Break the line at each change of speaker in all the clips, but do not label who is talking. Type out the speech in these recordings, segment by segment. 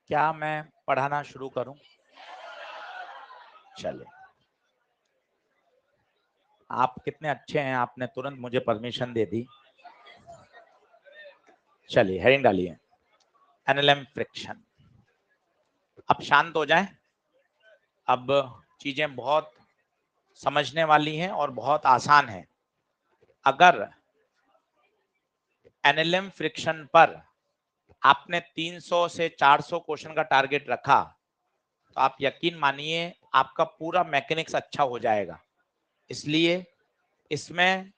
क्या मैं पढ़ाना शुरू करूं? चलिए, आप कितने अच्छे हैं, आपने तुरंत मुझे परमिशन दे दी। चलिए हेडिंग डालिए, एनएलएम फ्रिक्शन। अब शांत हो जाएं। अब चीजें बहुत समझने वाली हैं और बहुत आसान है। अगर एनएलएम फ्रिक्शन पर आपने 300 से 400 क्वेश्चन का टारगेट रखा तो आप यकीन मानिए आपका पूरा मैकेनिक्स अच्छा हो जाएगा। इसलिए इसमें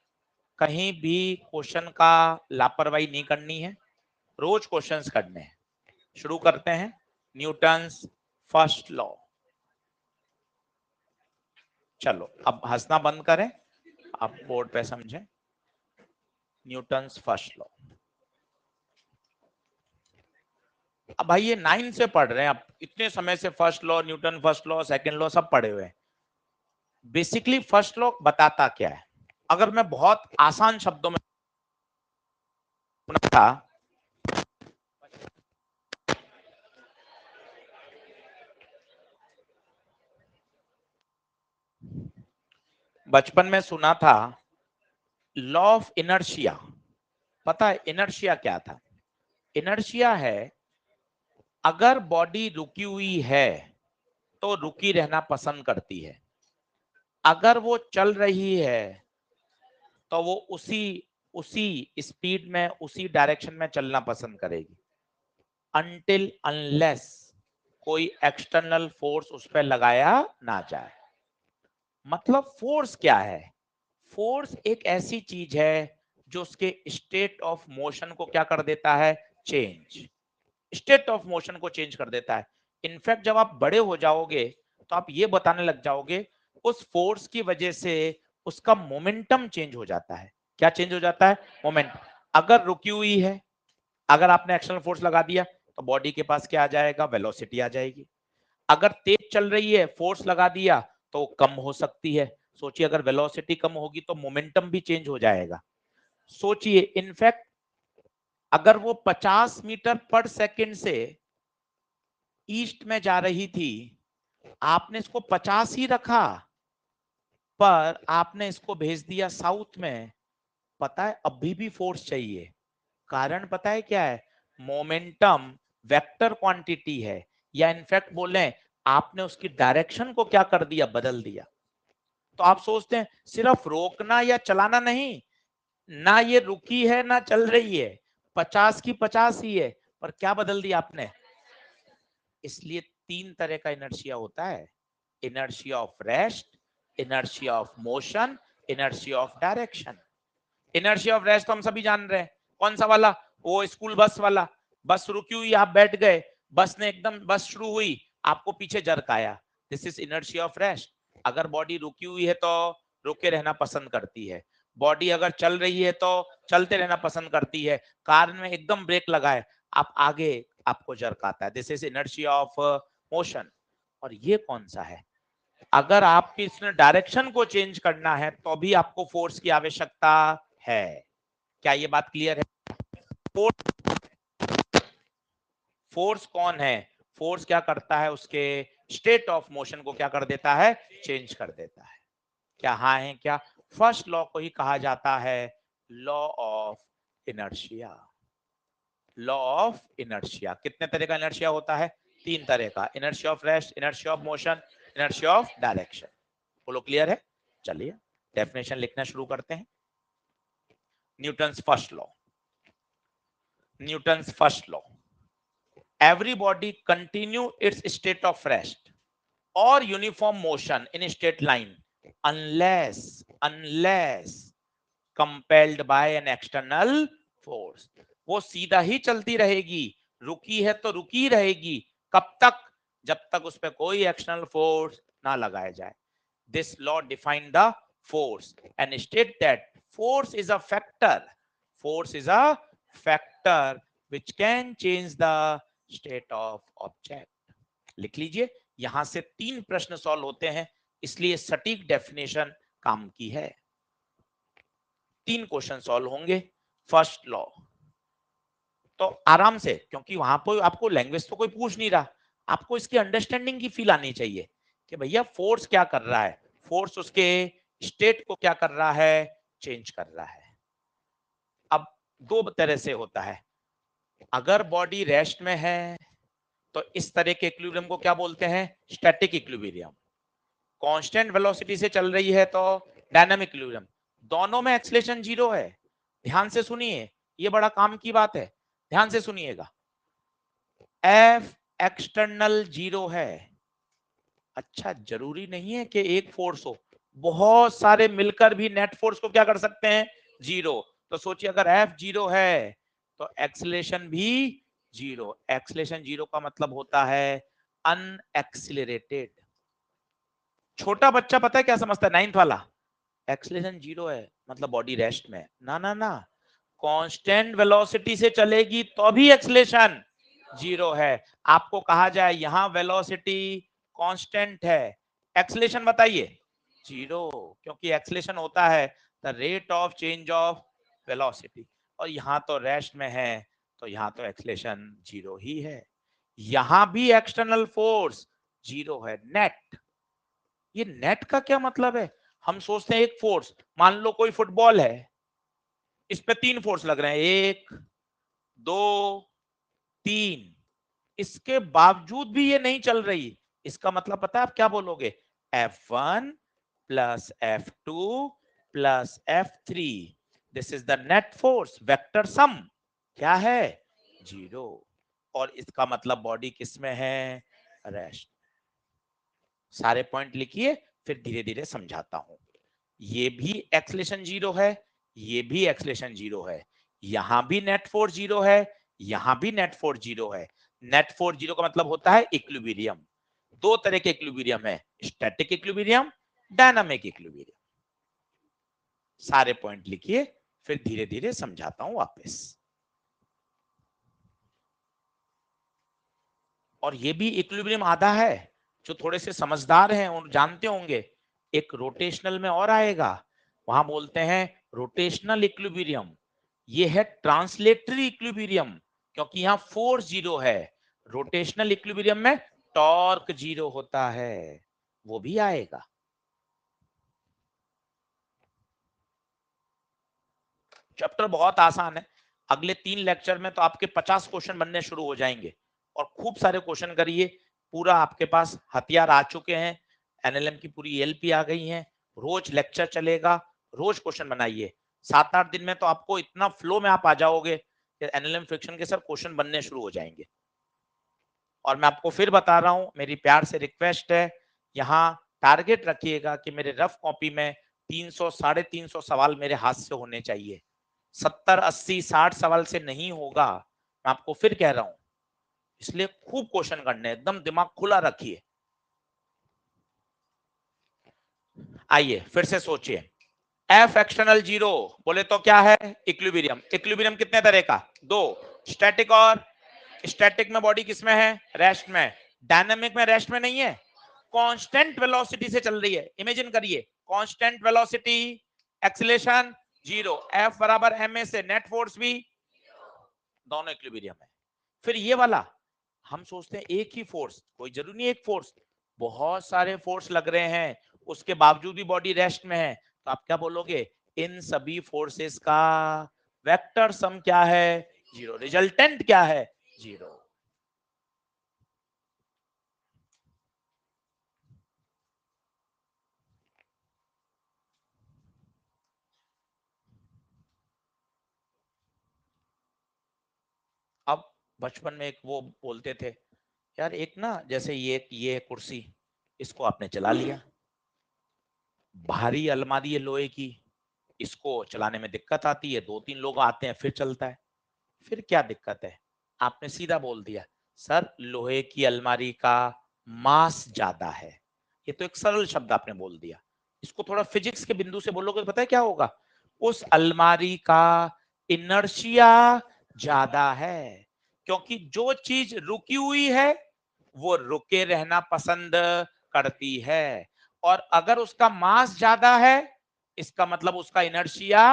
कहीं भी क्वेश्चन का लापरवाही नहीं करनी है, रोज क्वेश्चंस करने हैं। शुरू करते हैं। Newton's first law. चलो अब हंसना बंद करें, आप बोर्ड पे समझें। Newton's first law. अब भाई ये 9 से पढ़ रहे हैं, अब इतने समय से first law, Newton first law, second law सब पढ़े हुए हैं। बेसिकली फर्स्ट लॉ बताता क्या है? अगर मैं बहुत आसान शब्दों में था, बचपन में सुना था लॉ ऑफ इनर्शिया। पता है इनर्शिया क्या था? इनर्शिया है अगर बॉडी रुकी हुई है तो रुकी रहना पसंद करती है, अगर वो चल रही है तो वो उसी उसी स्पीड में उसी डायरेक्शन में चलना पसंद करेगी, अनटिल अनलेस कोई एक्सटर्नल फोर्स उस पर लगाया ना जाए। मतलब फोर्स क्या है? फोर्स एक ऐसी चीज है जो उसके स्टेट ऑफ मोशन को क्या कर देता है? चेंज। स्टेट ऑफ मोशन को चेंज कर देता है। इनफैक्ट जब आप बड़े हो जाओगे तो आप ये बताने लग जाओगे उस फोर्स की वजह से उसका मोमेंटम चेंज हो जाता है। क्या चेंज हो जाता है? मोमेंट। अगर रुकी हुई है, अगर आपने एक्सटर्नल फोर्स लगा दिया तो बॉडी के पास क्या आ जाएगा? वेलोसिटी आ जाएगी। अगर तेज चल रही है, फोर्स लगा दिया तो कम हो सकती है। सोचिए अगर वेलोसिटी कम होगी तो मोमेंटम भी चेंज हो जाएगा। सोचिए इनफैक्ट अगर वो 50 मीटर पर सेकंड से ईस्ट में जा रही थी, आपने इसको 50 ही रखा, पर आपने इसको भेज दिया साउथ में, पता है अभी भी फोर्स चाहिए। कारण पता है क्या है? मोमेंटम वेक्टर क्वांटिटी है, या इनफैक्ट बोले आपने उसकी डायरेक्शन को क्या कर दिया? बदल दिया। तो आप सोचते हैं सिर्फ रोकना या चलाना नहीं, ना ये रुकी है ना चल रही है, 50 की 50 ही है, पर क्या बदल दिया आपने? इसलिए 3 तरह का इनर्शिया होता है, inertia of rest, inertia of motion, inertia of direction. Inertia of rest तो हम सभी जान रहे हैं, कौन सा वाला? वो स्कूल बस वाला। बस रुकी हुई, आप बैठ गए, बस ने एकदम बस शुरू हुई, आपको पीछे जर्क आया, this is inertia of rest. अगर बॉडी रुकी हुई है तो रुके रहना पसंद करती है, बॉडी अगर चल रही है तो चलते रहना पसंद करती है। कार में एकदम ब्रेक लगाए, आप आगे, आपको जर्क आता है, this is inertia of motion. और ये कौन सा है? अगर आप इसने डायरेक्शन को चेंज करना है तो भी आपको फोर्स की आवश्यकता है। क्या ये बात क्लियर है? फोर्स कौन है? फोर्स क्या करता है? उसके स्टेट ऑफ मोशन को क्या कर देता है? चेंज कर देता है। क्या हाँ है क्या? फर्स्ट लॉ को ही कहा जाता है law of inertia. Law of inertia. कितने तरह का इनर्शिया होता है? 3 तरह का, inertia of rest, inertia of motion, inertia of direction. बोलो क्लियर है? चलिए डेफिनेशन लिखना शुरू करते हैं। Newton's first law. Newton's first law, every body continue its state of rest or uniform motion in a straight line unless compelled by an external force। वो सीधा ही चलती रहेगी, रुकी है तो रुकी रहेगी, कब तक? जब तक उस पर कोई एक्सटर्नल फोर्स ना लगाया जाए। This law define the force and state that force is a factor, force is a factor which can change the state of object। लिख लीजिए, यहां से 3 प्रश्न सॉल्व होते हैं, इसलिए सटीक डेफिनेशन काम की है। 3 क्वेश्चन सॉल्व होंगे। फर्स्ट लॉ, तो आराम से, क्योंकि वहां पर आपको लैंग्वेज तो कोई पूछ नहीं रहा, आपको इसकी अंडरस्टैंडिंग की फील आनी चाहिए कि भैया फोर्स क्या कर रहा है, फोर्स उसके स्टेट को क्या कर रहा है, चेंज कर रहा है। अब दो तरह से होता है, अगर बॉडी रेस्ट में है तो इस तरह के इक्विलिब्रियम को क्या बोलते हैं, स्टैटिक इक्विलिब्रियम। कांस्टेंट वेलोसिटी से चल रही है तो डायनामिक इक्विलिब्रियम। दोनों में एक्सेलरेशन जीरो है। ध्यान से सुनिए, ये बड़ा काम की बात है, ध्यान से सुनिएगा। एफ एक्सटर्नल जीरो है। अच्छा, जरूरी नहीं है कि एक फोर्स हो, बहुत सारे मिलकर भी नेट फोर्स को क्या कर सकते हैं, जीरो। तो सोचिए अगर एफ जीरो है तो एक्सेलरेशन भी जीरो। एक्सेलरेशन जीरो का मतलब होता है अनएक्सिलरेटेड। छोटा बच्चा पता है क्या समझता है, 9th वाला, एक्सेलरेशन जीरो है मतलब बॉडी रेस्ट में। ना ना ना, कांस्टेंट वेलोसिटी से चलेगी तो भी एक्सेलरेशन जीरो है। आपको कहा जाए यहां वेलोसिटी कांस्टेंट है, एक्सेलरेशन बताइए जीरो, क्योंकि एक्सेलरेशन होता है the rate of change of velocity, और यहां तो रेस्ट में है तो यहां तो एक्सेलरेशन जीरो ही है। यहां भी एक्सटर्नल फोर्स जीरो है, नेट। ये नेट का क्या मतलब है, हम सोचते हैं एक फोर्स, मान लो कोई फुटबॉल है, इस पे 3 फोर्स लग रहे हैं, 1 2 3, इसके बावजूद भी ये नहीं चल रही, इसका मतलब पता है आप क्या बोलोगे, F1 plus F2 plus F3, this is the net force, vector sum क्या है, जीरो। और इसका मतलब बॉडी किसमें है, रेस्ट। सारे पॉइंट लिखिए, फिर धीरे धीरे समझाता हूं। ये भी एक्सेलरेशन जीरो है, ये भी एक्सेलरेशन जीरो है, यहां भी नेट फोर्स जीरो है, यहां भी नेट फोर्स जीरो है। नेट फोर्स जीरो का मतलब होता है इक्विलिब्रियम। दो तरह के इक्विलिब्रियम है, स्टैटिक इक्विलिब्रियम, डायनामिक इक्विलिब्रियम। सारे पॉइंट लिखिए, फिर धीरे धीरे समझाता हूं वापस। और ये भी इक्विलिब्रियम आधा है, जो थोड़े से समझदार हैं और जानते होंगे, एक रोटेशनल में और आएगा, वहां बोलते हैं रोटेशनल इक्विलिब्रियम। ये है ट्रांसलेटरी इक्विलिब्रियम, क्योंकि यहां फोर्स जीरो है। रोटेशनल इक्विलिब्रियम में टॉर्क जीरो होता है, वो भी आएगा। चैप्टर बहुत आसान है, अगले 3 लेक्चर में तो आपके 50 क्वेश्चन बनने शुरू हो जाएंगे, और खूब सारे क्वेश्चन करिए। पूरा आपके पास हथियार आ चुके हैं, एनएलएम की पूरी एलपी आ गई है, रोज लेक्चर चलेगा, रोज क्वेश्चन बनाइए। 7-8 दिन में तो आपको इतना फ्लो में आप आ जाओगे कि एनएलएम फ्रिक्शन के सब क्वेश्चन बनने शुरू हो जाएंगे। और मैं आपको फिर बता रहा हूं, मेरी प्यार से रिक्वेस्ट है, यहाँ टारगेट रखिएगा कि मेरे रफ कॉपी में 300 350 सवाल मेरे हाथ से होने चाहिए। 70 80 60 सवाल से नहीं होगा, मैं आपको फिर कह रहा हूं। इसलिए खूब क्वेश्चन करने, एकदम दिमाग खुला रखिए। आइए फिर से सोचिए, एफ एक्सटर्नल जीरो बोले तो क्या है, इक्विलिब्रियम। इक्विलिब्रियम कितने तरह का, दो, स्टैटिक और, स्टैटिक में बॉडी किसमें है, रेस्ट में। डायनामिक में रेस्ट में नहीं है, कांस्टेंट वेलोसिटी से चल रही है। इमेजिन करिए, constant velocity, acceleration zero, F बराबर एम ए से नेट फोर्स भी, दोनों इक्विलिब्रियम है। फिर ये वाला, हम सोचते हैं एक ही फोर्स, कोई जरूरी नहीं एक फोर्स, बहुत सारे फोर्स लग रहे हैं, उसके बावजूद भी बॉडी रेस्ट में है, तो आप क्या बोलोगे, इन सभी फोर्सेस का वेक्टर सम क्या है, जीरो। रिजल्टेंट क्या है, जीरो। अब बचपन में एक वो बोलते थे, यार एक ना, जैसे ये कुर्सी, इसको आपने चला लिया, भारी अलमारी है लोहे की, इसको चलाने में दिक्कत आती है, 2-3 लोग आते हैं फिर चलता है, फिर क्या दिक्कत है, आपने सीधा बोल दिया, सर लोहे की अलमारी का मास ज्यादा है। ये तो एक सरल शब्द आपने बोल दिया, इसको थोड़ा फिजिक्स के बिंदु से बोलोगे तो पता है क्या होगा, उस अलमारी का इनर्शिया ज्यादा है, क्योंकि जो चीज रुकी हुई है वो रुके रहना पसंद करती है, और अगर उसका मास ज्यादा है इसका मतलब उसका इनर्शिया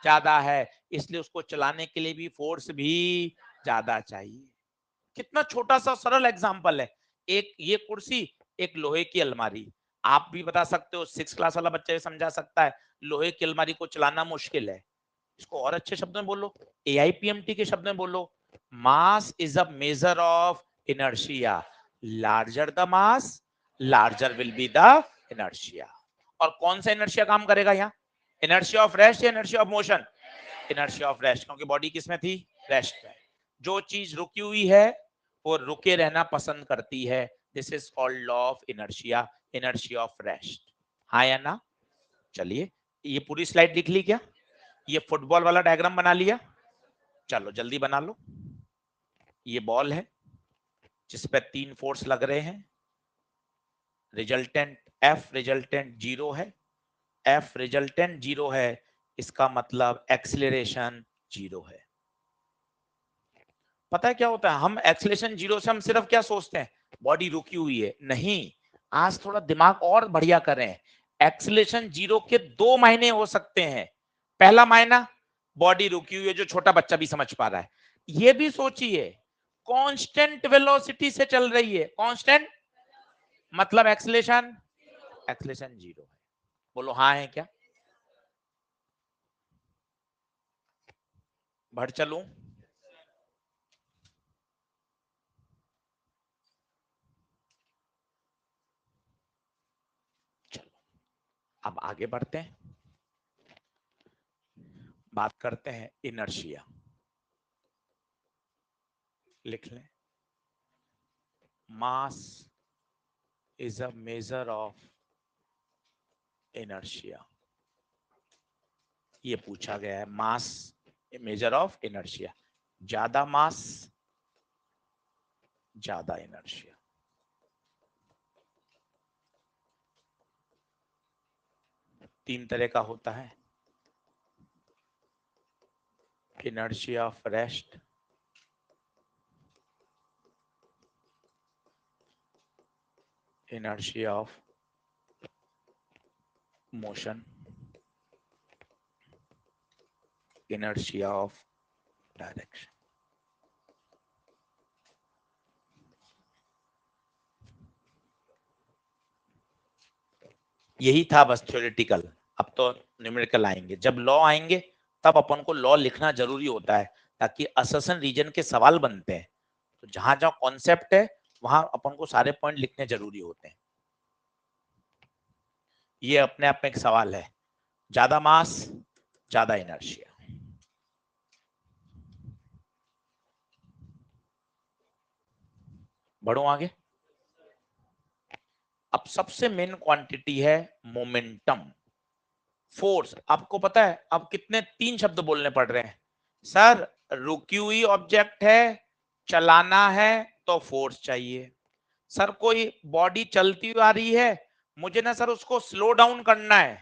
ज्यादा है, इसलिए उसको चलाने के लिए भी फोर्स भी ज्यादा चाहिए। कितना छोटा सा सरल एग्जांपल है। एक ये कुर्सी, एक लोहे की अलमारी। आप भी बता सकते हो, 6 क्लास वाला बच्चा भी समझा सकता है, लोहे की अलमारी को चलाना मुश्किल है। इसको और अच्छे शब्दों में बोलो, AIPMT के शब्द में बोलो, mass is a measure of inertia. Larger the mass, larger will be the inertia. और कौन सा इनर्शिया काम करेगा यहाँ? इनर्शिया ऑफ रेस्ट या inertia of motion? Inertia of rest, क्योंकि बॉडी किस में थी? रेस्ट में। जो चीज रुकी हुई है वो रुके रहना पसंद करती है। This is called law of inertia, inertia of rest. हाँ या ना? चलिए, ये पूरी स्लाइड लिख ली क्या? ये फुटबॉल वाला डायग्राम बना लिया? चलो जल्दी बना लो। ये बॉल है जिस पे 3 फोर्स लग रहे हैं। रिजल्टेंट F रिजल्टेंट 0 है। F रिजल्टेंट 0 है, इसका मतलब एक्सीलरेशन 0 है। पता है क्या होता है? हम एक्सीलरेशन 0 से हम सिर्फ क्या सोचते हैं? बॉडी रुकी हुई है। नहीं, आज थोड़ा दिमाग और बढ़िया करें। एक्सीलरेशन 0 के 2 मायने हो सकते हैं। पहला मायना, बॉडी रुकी हुई है, जो छोटा बच्चा भी समझ पा रहा है। ये भी सोचिए, कांस्टेंट वेलोसिटी से चल रही है। कांस्टेंट मतलब एक्सीलरेशन 0 है। बोलो हाँ है क्या? बढ़ चलूं? चलो अब आगे बढ़ते हैं, बात करते हैं इनर्शिया। लिख लें, मास is a measure of inertia। ये पूछा गया है, मास मेजर ऑफ इनर्शिया। ज्यादा मास, ज्यादा इनर्शिया। तीन तरह का होता है, inertia of rest, inertia of motion, inertia of direction. यही था बस थ्योरेटिकल। अब तो न्यूमेरिकल आएंगे। जब लॉ आएंगे तब अपन को लॉ लिखना जरूरी होता है, ताकि अससन रीजन के सवाल बनते हैं। तो जहां जहां कॉन्सेप्ट है वहां अपन को सारे पॉइंट लिखने जरूरी होते हैं। ये अपने आप में एक सवाल है, ज्यादा मास, ज्यादा इनर्शिया। बढ़ो आगे। अब सबसे मेन क्वांटिटी है मोमेंटम, फोर्स। आपको पता है अब कितने 3 शब्द बोलने पड़ रहे हैं? सर, रुकी हुई ऑब्जेक्ट है, चलाना है तो फोर्स चाहिए। सर, कोई बॉडी चलती हुई आ रही है, मुझे ना सर उसको स्लो डाउन करना है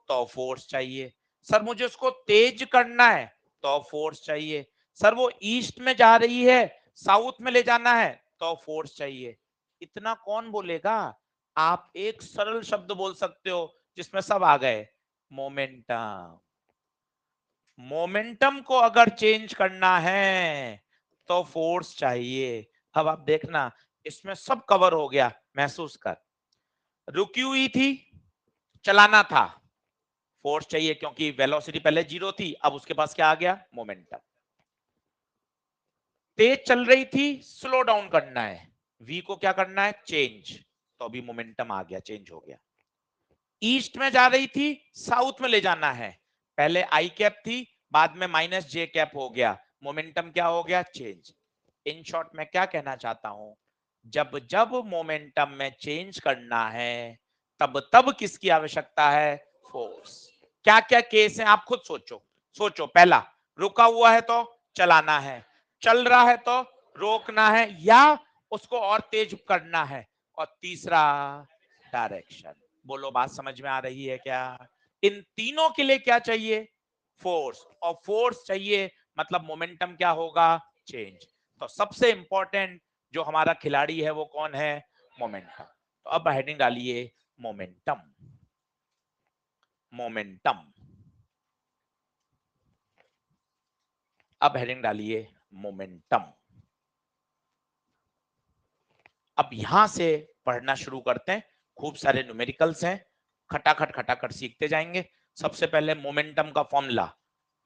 तो फोर्स चाहिए। सर, मुझे उसको तेज करना है तो फोर्स चाहिए। सर, वो ईस्ट में जा रही है, साउथ में ले जाना है तो फोर्स चाहिए। इतना कौन बोलेगा? आप एक सरल शब्द बोल सकते हो जिसमें सब आ गए, मोमेंटम। मोमेंटम को अगर चेंज करना है तो फोर्स चाहिए। अब आप देखना, इसमें सब कवर हो गया। महसूस कर, रुकी हुई थी, चलाना था, फोर्स चाहिए, क्योंकि वेलोसिटी पहले 0 थी, अब उसके पास क्या आ गया? मोमेंटम। तेज चल रही थी, स्लो डाउन करना है, वी को क्या करना है? चेंज। तो अभी मोमेंटम आ गया, चेंज हो गया। ईस्ट में जा रही थी, साउथ में ले जाना है, पहले आई कैप थी, बाद में माइनस जे कैप हो गया, मोमेंटम क्या हो गया? चेंज। इन शॉर्ट मैं क्या कहना चाहता हूं, जब जब मोमेंटम में चेंज करना है तब तब किसकी आवश्यकता है? फोर्स। क्या क्या केस है आप खुद सोचो। सोचो, पहला, रुका हुआ है तो चलाना है, चल रहा है तो रोकना है या उसको और तेज करना है, और तीसरा, डायरेक्शन। बोलो बात समझ में आ रही है क्या? इन तीनों के लिए क्या चाहिए? फोर्स। और फोर्स चाहिए मतलब मोमेंटम क्या होगा? चेंज। तो सबसे इंपॉर्टेंट जो हमारा खिलाड़ी है वो कौन है? मोमेंटम। तो अब हेडिंग डालिए, मोमेंटम। मोमेंटम। अब हेडिंग डालिए, मोमेंटम। अब यहां से पढ़ना शुरू करते हैं, खूब सारे न्यूमेरिकल्स हैं, खटाखट सीखते जाएंगे। सबसे पहले मोमेंटम का फॉर्मूला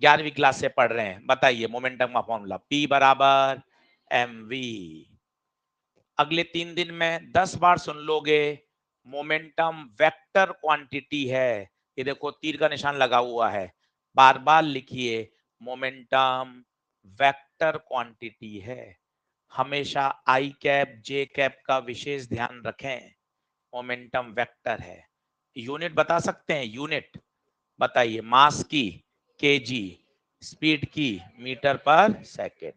11वीं क्लास से पढ़ रहे हैं, बताइए मोमेंटम का फॉर्मूला P बराबर mv। अगले 3 दिन में 10 बार सुन लोगे। मोमेंटम वेक्टर क्वांटिटी है, ये देखो तीर का निशान लगा हुआ है, बार बार लिखिए मोमेंटम वेक्टर क्वांटिटी है। हमेशा आई कैप जे कैप का विशेष ध्यान रखें, मोमेंटम वेक्टर है। यूनिट बता सकते हैं? यूनिट बताइए, मास की केजी, स्पीड की मीटर पर सेकेंड।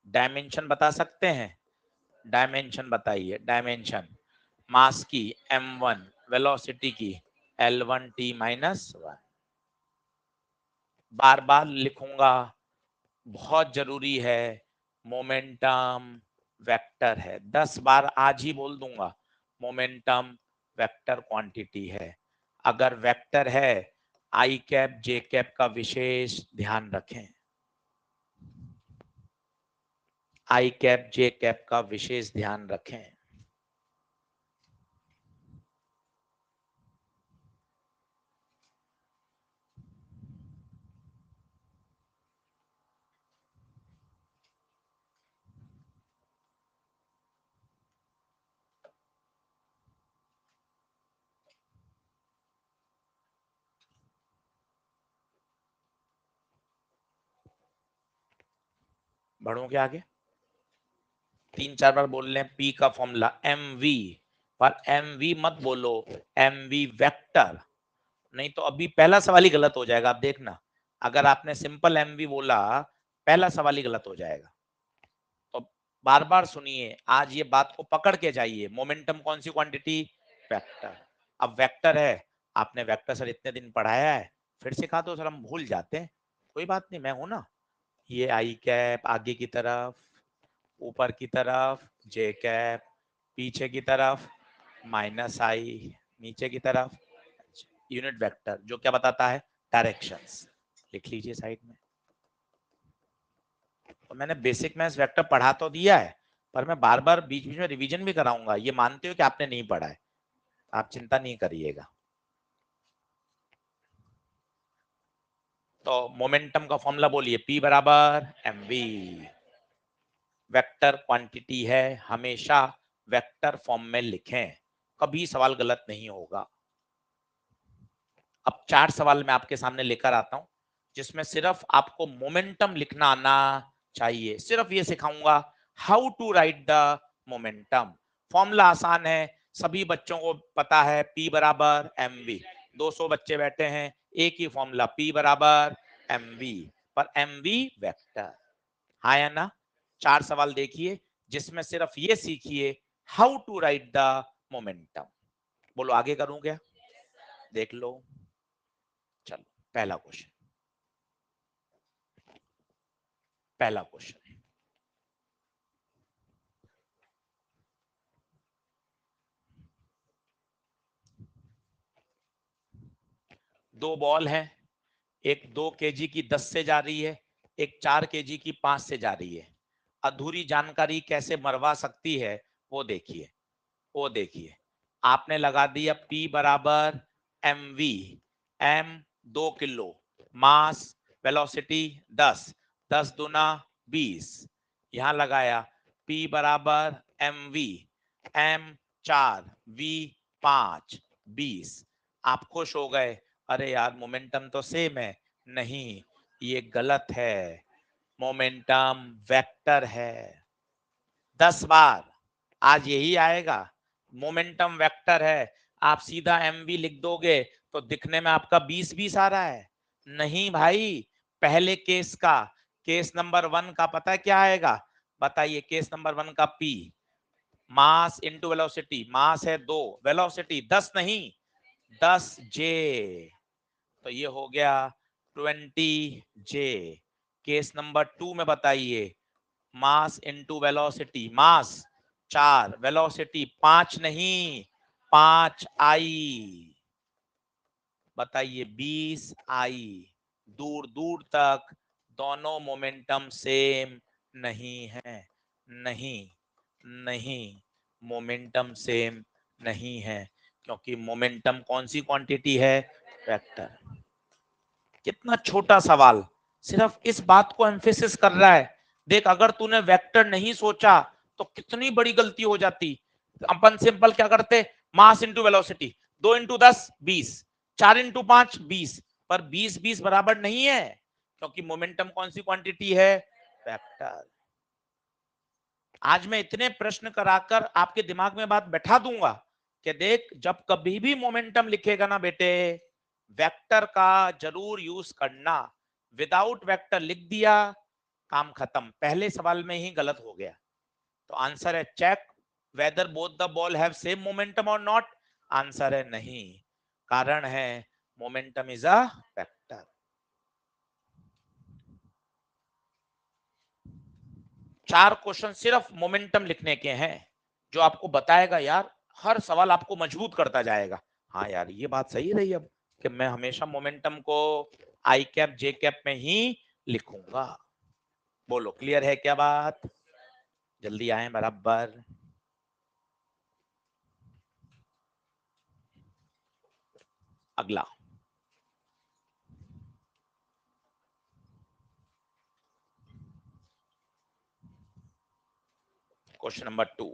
डायमेंशन बता सकते हैं? डायमेंशन बताइए, डायमेंशन मास की m1, वेलोसिटी की L1t-1। बार बार लिखूंगा, बहुत जरूरी है, मोमेंटम वेक्टर है। 10 बार आज ही बोल दूंगा, मोमेंटम वेक्टर क्वांटिटी है। अगर वेक्टर है, आई कैप जे कैप का विशेष ध्यान रखें, आई कैप जे कैप का विशेष ध्यान रखें। बढ़ोगे आगे, 3-4 बार बोल रहे हैं पी का फॉर्मूला mv, पर mv मत बोलो, mv वेक्टर। नहीं तो अभी पहला सवाल ही गलत हो जाएगा, आप देखना। अगर आपने सिंपल mv बोला, पहला सवाल ही गलत हो जाएगा। तो बार बार सुनिए, आज ये बात को पकड़ के जाइए, मोमेंटम कौन सी क्वांटिटी? वेक्टर। अब वेक्टर है, आपने वेक्टर सर इतने दिन पढ़ाया है, फिर सिखा दो सर, हम भूल जाते हैं। कोई बात नहीं, मैं हूं ना। ये आई कैप आगे की तरफ, ऊपर की तरफ जे कैप, पीछे की तरफ माइनस आई, नीचे की तरफ यूनिट वेक्टर, जो क्या बताता है? डायरेक्शंस। लिख लीजिए साइड में। तो मैंने बेसिक मैथ्स वेक्टर पढ़ा तो दिया है, पर मैं बार बार बीच बीच में रिवीजन भी कराऊंगा, ये मानते हो कि आपने नहीं पढ़ा है, आप चिंता नहीं करिएगा। तो मोमेंटम का फॉर्मूला बोलिए, P बराबर mv। वेक्टर क्वांटिटी है, हमेशा वेक्टर फॉर्म में लिखें, कभी सवाल गलत नहीं होगा। अब 4 सवाल मैं आपके सामने लेकर आता हूं, जिसमें सिर्फ आपको मोमेंटम लिखना आना चाहिए। सिर्फ ये सिखाऊंगा how to write the momentum. Formula आसान है, सभी बच्चों को पता है, P बराबर mv। 200 बच्चे बैठे हैं, एक ही फॉर्मूला, P बराबर mv, पर mv वेक्टर। हाँ या ना? 4 सवाल देखिए, जिसमें सिर्फ ये सीखिए how to write the momentum. बोलो आगे करूं क्या? देख लो। चलो, पहला क्वेश्चन, पहला क्वेश्चन, दो बॉल है, एक 2 केजी की 10 से जा रही है, एक 4 केजी की 5 से जा रही है। अधूरी जानकारी कैसे मरवा सकती है, वो देखिए, वो देखिए। आपने लगा दिया P बराबर mv, m 2 किलो, मास वेलोसिटी 10, 10 दूना 20। यहां लगाया P बराबर mv, m 4, v 5, 20। आप खुश हो गए, अरे यार मोमेंटम तो सेम है। नहीं, ये गलत है, मोमेंटम वेक्टर है। 10 बार आज यही आएगा, मोमेंटम वेक्टर है। आप सीधा mv लिख दोगे तो दिखने में आपका 20-20 आ रहा है। नहीं भाई, पहले केस का, केस नंबर 1 का पता है क्या आएगा? बताइए, केस नंबर 1 का P, मास इंटू वेलोसिटी, मास है 2, वेलोसिटी 10 नहीं 10 जे, तो ये हो गया 20 जे। केस नंबर 2 में बताइए, मास इंटू वेलोसिटी, मास 4, वेलोसिटी 5 नहीं 5 आई, बताइए 20 आई। दूर दूर तक दोनों मोमेंटम सेम नहीं है, नहीं, नहीं, मोमेंटम सेम नहीं है, क्योंकि मोमेंटम कौन सी क्वांटिटी है? वेक्टर। कितना छोटा सवाल, सिर्फ इस बात को एम्फेसिस कर रहा है। देख, अगर तूने वेक्टर नहीं सोचा तो कितनी बड़ी गलती हो जाती। अपन सिंपल क्या करते, मास इंटू वेलोसिटी, 2 इंटू 10 20, 4 इंटू 5 20, पर 20 20 बराबर नहीं है, क्योंकि मोमेंटम कौन सी क्वांटिटी है? वेक्टर। आज मैं इतने प्रश्न कराकर आपके दिमाग में बात बैठा दूंगा कि देख, जब कभी भी मोमेंटम लिखेगा ना बेटे, वेक्टर का जरूर यूज करना। विदाउट वेक्टर लिख दिया, काम खत्म, पहले सवाल में ही गलत हो गया। तो आंसर है check whether both the ball have same momentum or not. Answer है नहीं, कारण है मोमेंटम इज अ वेक्टर। चार क्वेश्चन सिर्फ मोमेंटम लिखने के हैं, जो आपको बताएगा यार, हर सवाल आपको मजबूत करता जाएगा। हाँ यार, ये बात सही रही अब, कि मैं हमेशा मोमेंटम को आई कैप जे कैप में ही लिखूंगा। बोलो, क्लियर है क्या बात? जल्दी आए बराबर। अगला question number 2।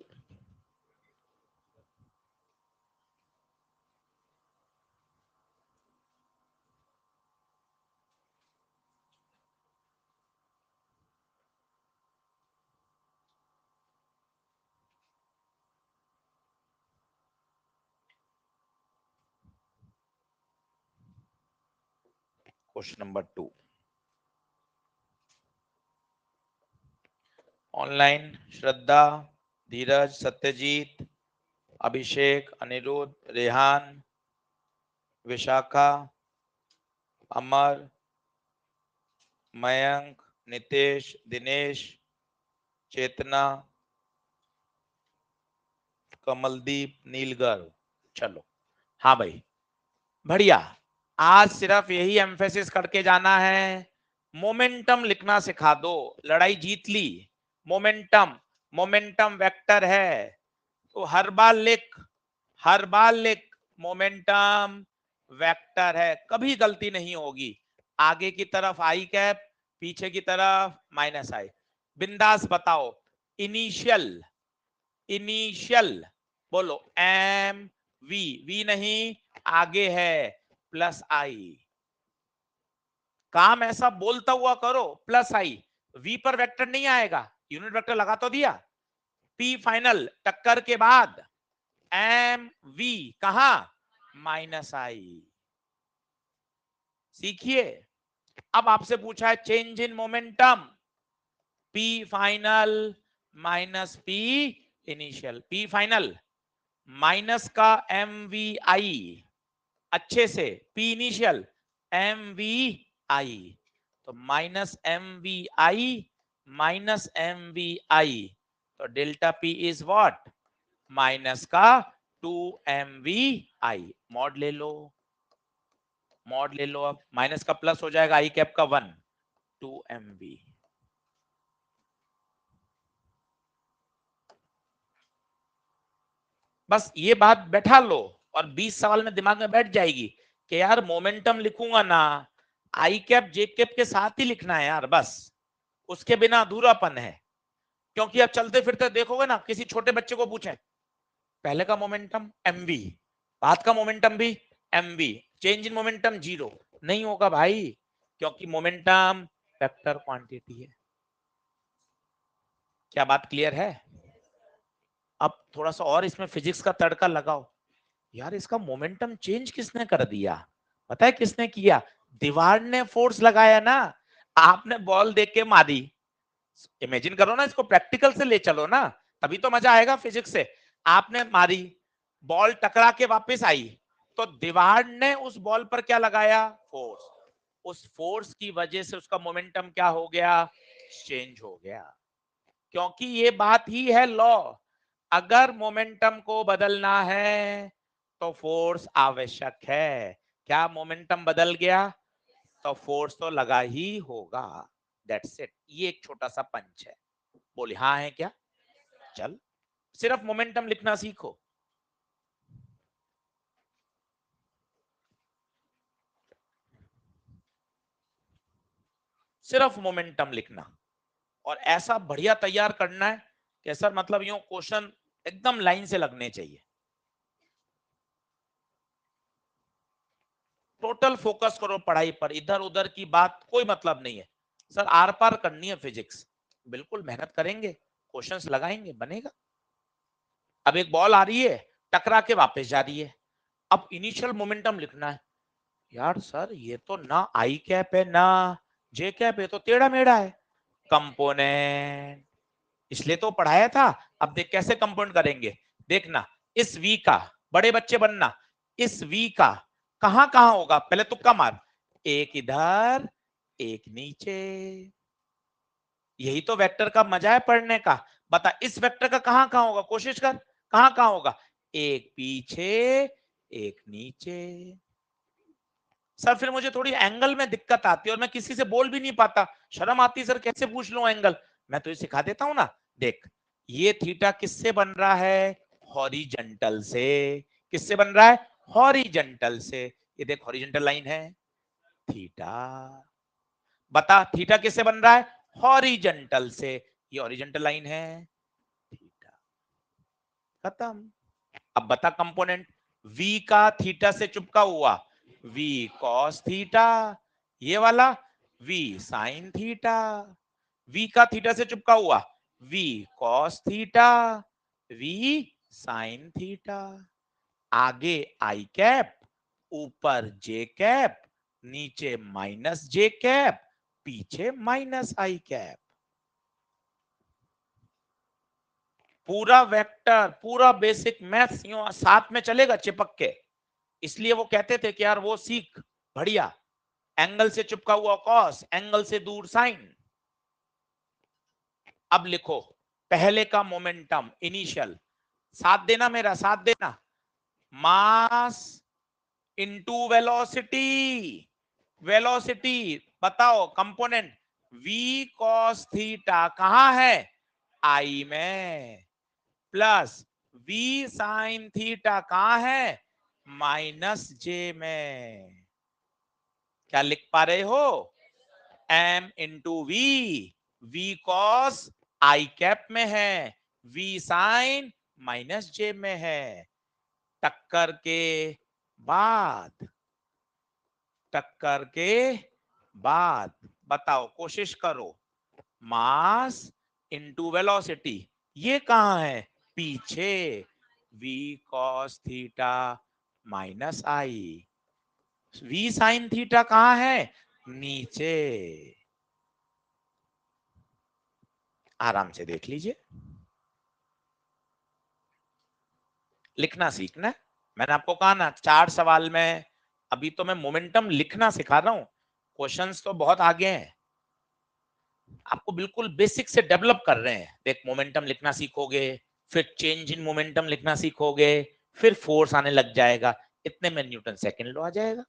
Question number 2, online Shraddha, Dheeraj, Satyajit, Abhishek, Aniruddh, Rehan, Vishakha, Amar, Mayank, Nitesh, Dinesh, Chetna, Kamaldeep, Neelgarv. चलो, हाँ भाई, बढ़िया। आज सिर्फ यही एम्फेसिस करके जाना है, मोमेंटम लिखना सिखा दो, लड़ाई जीत ली। मोमेंटम, मोमेंटम वेक्टर है, तो हर बार लिख, हर बार लिख, मोमेंटम वेक्टर है, कभी गलती नहीं होगी। आगे की तरफ आई कैप, पीछे की तरफ माइनस आई। बिंदास बताओ, इनिशियल, इनिशियल, बोलो एम वी, वी नहीं, आगे है प्लस आई। काम ऐसा बोलता हुआ करो, प्लस आई, वी पर वेक्टर नहीं आएगा, यूनिट वेक्टर लगा तो दिया। पी फाइनल टक्कर के बाद एम वी, कहा? Minus I. सीखिए। अब आपसे पूछा है change in momentum, P final minus P initial. P final minus का एम वी आई, अच्छे से, P initial M V I, तो minus M V I, minus M V I, तो delta P is what? Minus का 2 M V आई। Mod ले लो, mod ले लो, अब minus का प्लस हो जाएगा, आई कैप का 1, 2 एम वी। बस ये बात बैठा लो, और 20 सवाल में दिमाग में बैठ जाएगी कि यार मोमेंटम लिखूंगा ना, आई कैप जे कैप के साथ ही लिखना है यार, बस उसके बिना अधूरापन है। क्योंकि अब चलते फिरते देखोगे ना, किसी छोटे बच्चे को पूछे, पहले का मोमेंटम एमवी, बाद का मोमेंटम भी MV, change in momentum zero, नहीं होगा भाई, क्योंकि मोमेंटम वेक्टर क्वांटिटी है। क्या बात क्लियर है? अब थोड़ा सा और इसमें फिजिक्स का तड़का लगाओ। यार, इसका मोमेंटम चेंज किसने कर दिया? पता है किसने किया? दीवार ने फोर्स लगाया ना, आपने बॉल देख के मारी। इमेजिन करो ना, इसको प्रैक्टिकल से ले चलो ना, तभी तो मजा आएगा फिजिक्स से। आपने मारी, बॉल टकरा के वापस आई, तो दीवार ने उस बॉल पर क्या लगाया? फोर्स। उस फोर्स की वजह से उसका मोमेंटम क्या हो गया? चेंज हो गया। क्योंकि ये बात ही है लॉ, अगर मोमेंटम को बदलना है तो फोर्स आवश्यक है। क्या मोमेंटम बदल गया तो फोर्स तो लगा ही होगा। That's it. ये एक छोटा सा पंच है। बोले हाँ है क्या, चल सिर्फ मोमेंटम लिखना सीखो। सिर्फ मोमेंटम लिखना और ऐसा बढ़िया तैयार करना है कि सर मतलब यूं क्वेश्चन एकदम लाइन से लगने चाहिए। टोटल फोकस करो पढ़ाई पर, इधर उधर की बात कोई मतलब नहीं है। सर आर पार करनी है फिजिक्स, बिल्कुल मेहनत करेंगे, क्वेश्चंस लगाएंगे, बनेगा। अब एक बॉल आ रही है, टकरा के वापस जा रही है, अब इनिशियल मोमेंटम लिखना है। यार सर ये तो ना आई कैप है ना जे कैप है, तो टेढ़ा मेढ़ा है। कंपोनेंट इसलिए तो पढ़ाया था। अब देख कैसे कंपाउंड करेंगे, देखना इस वी का, बड़े बच्चे बनना, इस वी का कहां कहां होगा, पहले तुक्का मार, एक इधर एक नीचे। यही तो वेक्टर का मजा है पढ़ने का। बता इस वेक्टर का कहां कहां होगा, कोशिश कर, कहां कहां होगा, एक पीछे एक नीचे। सर फिर मुझे थोड़ी एंगल में दिक्कत आती है और मैं किसी से बोल भी नहीं पाता, शर्म आती सर कैसे पूछ लूं एंगल। मैं तो ये सिखा देता हूं ना, देख ये थीटा किससे बन रहा है, हॉरिजॉन्टल से। किससे बन रहा है, हॉरिजॉन्टल से। ये देख हॉरिजॉन्टल लाइन है थीटा। बता थीटा किससे बन रहा है, हॉरिजॉन्टल से। ये हॉरिजॉन्टल लाइन है थीटा, खत्म। अब बता कंपोनेंट, v का थीटा से चिपका हुआ v cos थीटा, ये वाला v sin थीटा। v का थीटा से चिपका हुआ v cos theta, v sin theta. आगे आई कैप, ऊपर जे कैप, नीचे माइनस जे कैप, पीछे माइनस आई कैप। पूरा वेक्टर, पूरा बेसिक मैथ्स यूं साथ में चलेगा चिपक के। इसलिए वो कहते थे कि यार वो सीख बढ़िया, एंगल से चिपका हुआ कॉस, एंगल से दूर साइन। अब लिखो पहले का मोमेंटम इनिशियल, साथ देना मेरा, साथ देना, मास इनटू वेलोसिटी। वेलोसिटी बताओ कंपोनेंट, v cos थीटा कहां है, आई में, प्लस v sin थीटा कहां है, माइनस जे में। क्या लिख पा रहे हो, m into V cos I cap में है, v साइन माइनस जे में है। टक्कर के बाद, टक्कर के बाद बताओ, कोशिश करो, मास इंटू वेलोसिटी, ये कहां है, पीछे, v cos थीटा माइनस आई, v sin थीटा कहां है, नीचे। आराम से देख लीजिए, लिखना सीखना है। मैंने आपको कहा ना 4 सवाल में, अभी तो मैं मोमेंटम लिखना सिखा रहा हूं, क्वेश्चंस तो बहुत आगे हैं, आपको बिल्कुल बेसिक से डेवलप कर रहे हैं। देख मोमेंटम लिखना सीखोगे, फिर चेंज इन मोमेंटम लिखना सीखोगे, फिर फोर्स आने लग जाएगा, इतने में न्यूटन सेकंड लॉ आ जाएगा।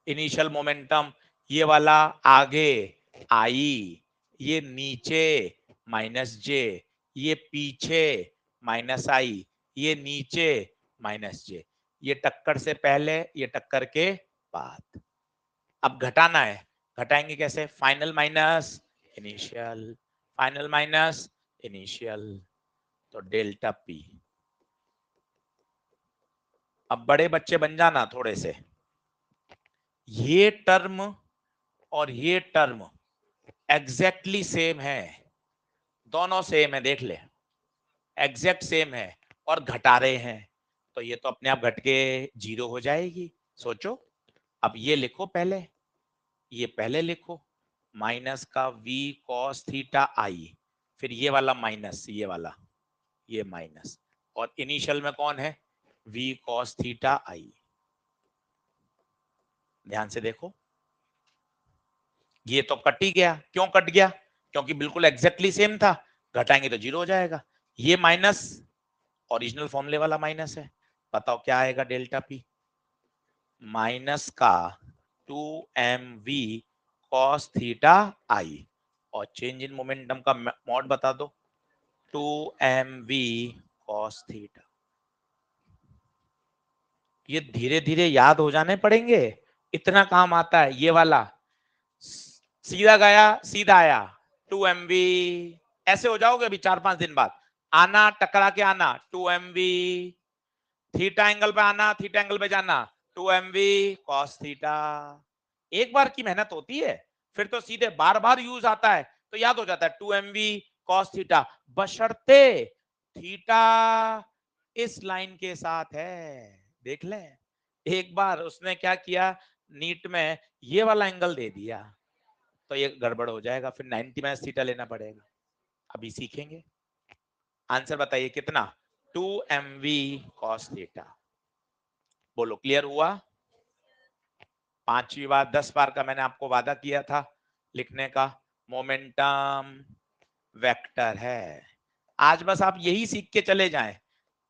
इनिशियल मोमेंटम ये वाला आगे आई, ये नीचे माइनस जे, ये पीछे माइनस आई, ये नीचे माइनस जे। ये टक्कर से पहले, ये टक्कर के बाद। अब घटाना है, घटाएंगे कैसे, final minus initial, final minus initial, तो डेल्टा पी। अब बड़े बच्चे बन जाना थोड़े से, ये टर्म और ये टर्म एग्जैक्टली सेम है, दोनों सेम है, देख ले एग्जैक्ट सेम है, और घटा रहे हैं, तो ये तो अपने आप घट के 0 हो जाएगी। सोचो, अब ये लिखो पहले, ये पहले लिखो, माइनस का v cos थीटा आई, फिर ये वाला माइनस, ये वाला, ये माइनस, और इनिशियल में कौन है, v cos थीटा आई। ध्यान से देखो, ये तो कट ही गया, क्यों कट गया, क्योंकि बिल्कुल एग्जैक्टली सेम था, घटाएंगे तो 0 हो जाएगा। ये माइनस ओरिजिनल फॉर्मूले वाला माइनस है, बताओ क्या आएगा, डेल्टा पी, माइनस का 2mv cos थीटा आई, और चेंज इन मोमेंटम का मॉड बता दो, 2mv cos थीटा। ये धीरे धीरे याद हो जाने पड़ेंगे, इतना काम आता है ये वाला। सीधा गया सीधा आया, 2mv, ऐसे हो जाओगे अभी 4-5 दिन बाद, आना टकरा के आना 2mv, थीटा एंगल पे आना, थीटा एंगल पे जाना, 2mv cos थीटा। एक बार की मेहनत होती है, फिर तो सीधे बार बार यूज आता है तो याद हो जाता है 2mv cos थीटा, बशर्ते थीटा इस लाइन के साथ है। देख ले, एक बार उसने क्या किया, नीट में ये वाला एंगल दे दिया तो ये गड़बड़ हो जाएगा, फिर 90 माइनस थीटा लेना पड़ेगा। अभी सीखेंगे। आंसर बताइए कितना, 2mv cos थीटा। बोलो क्लियर हुआ? 5वीं बार 10 बार का मैंने आपको वादा किया था लिखने का, मोमेंटम वेक्टर है। आज बस आप यही सीख के चले जाएं,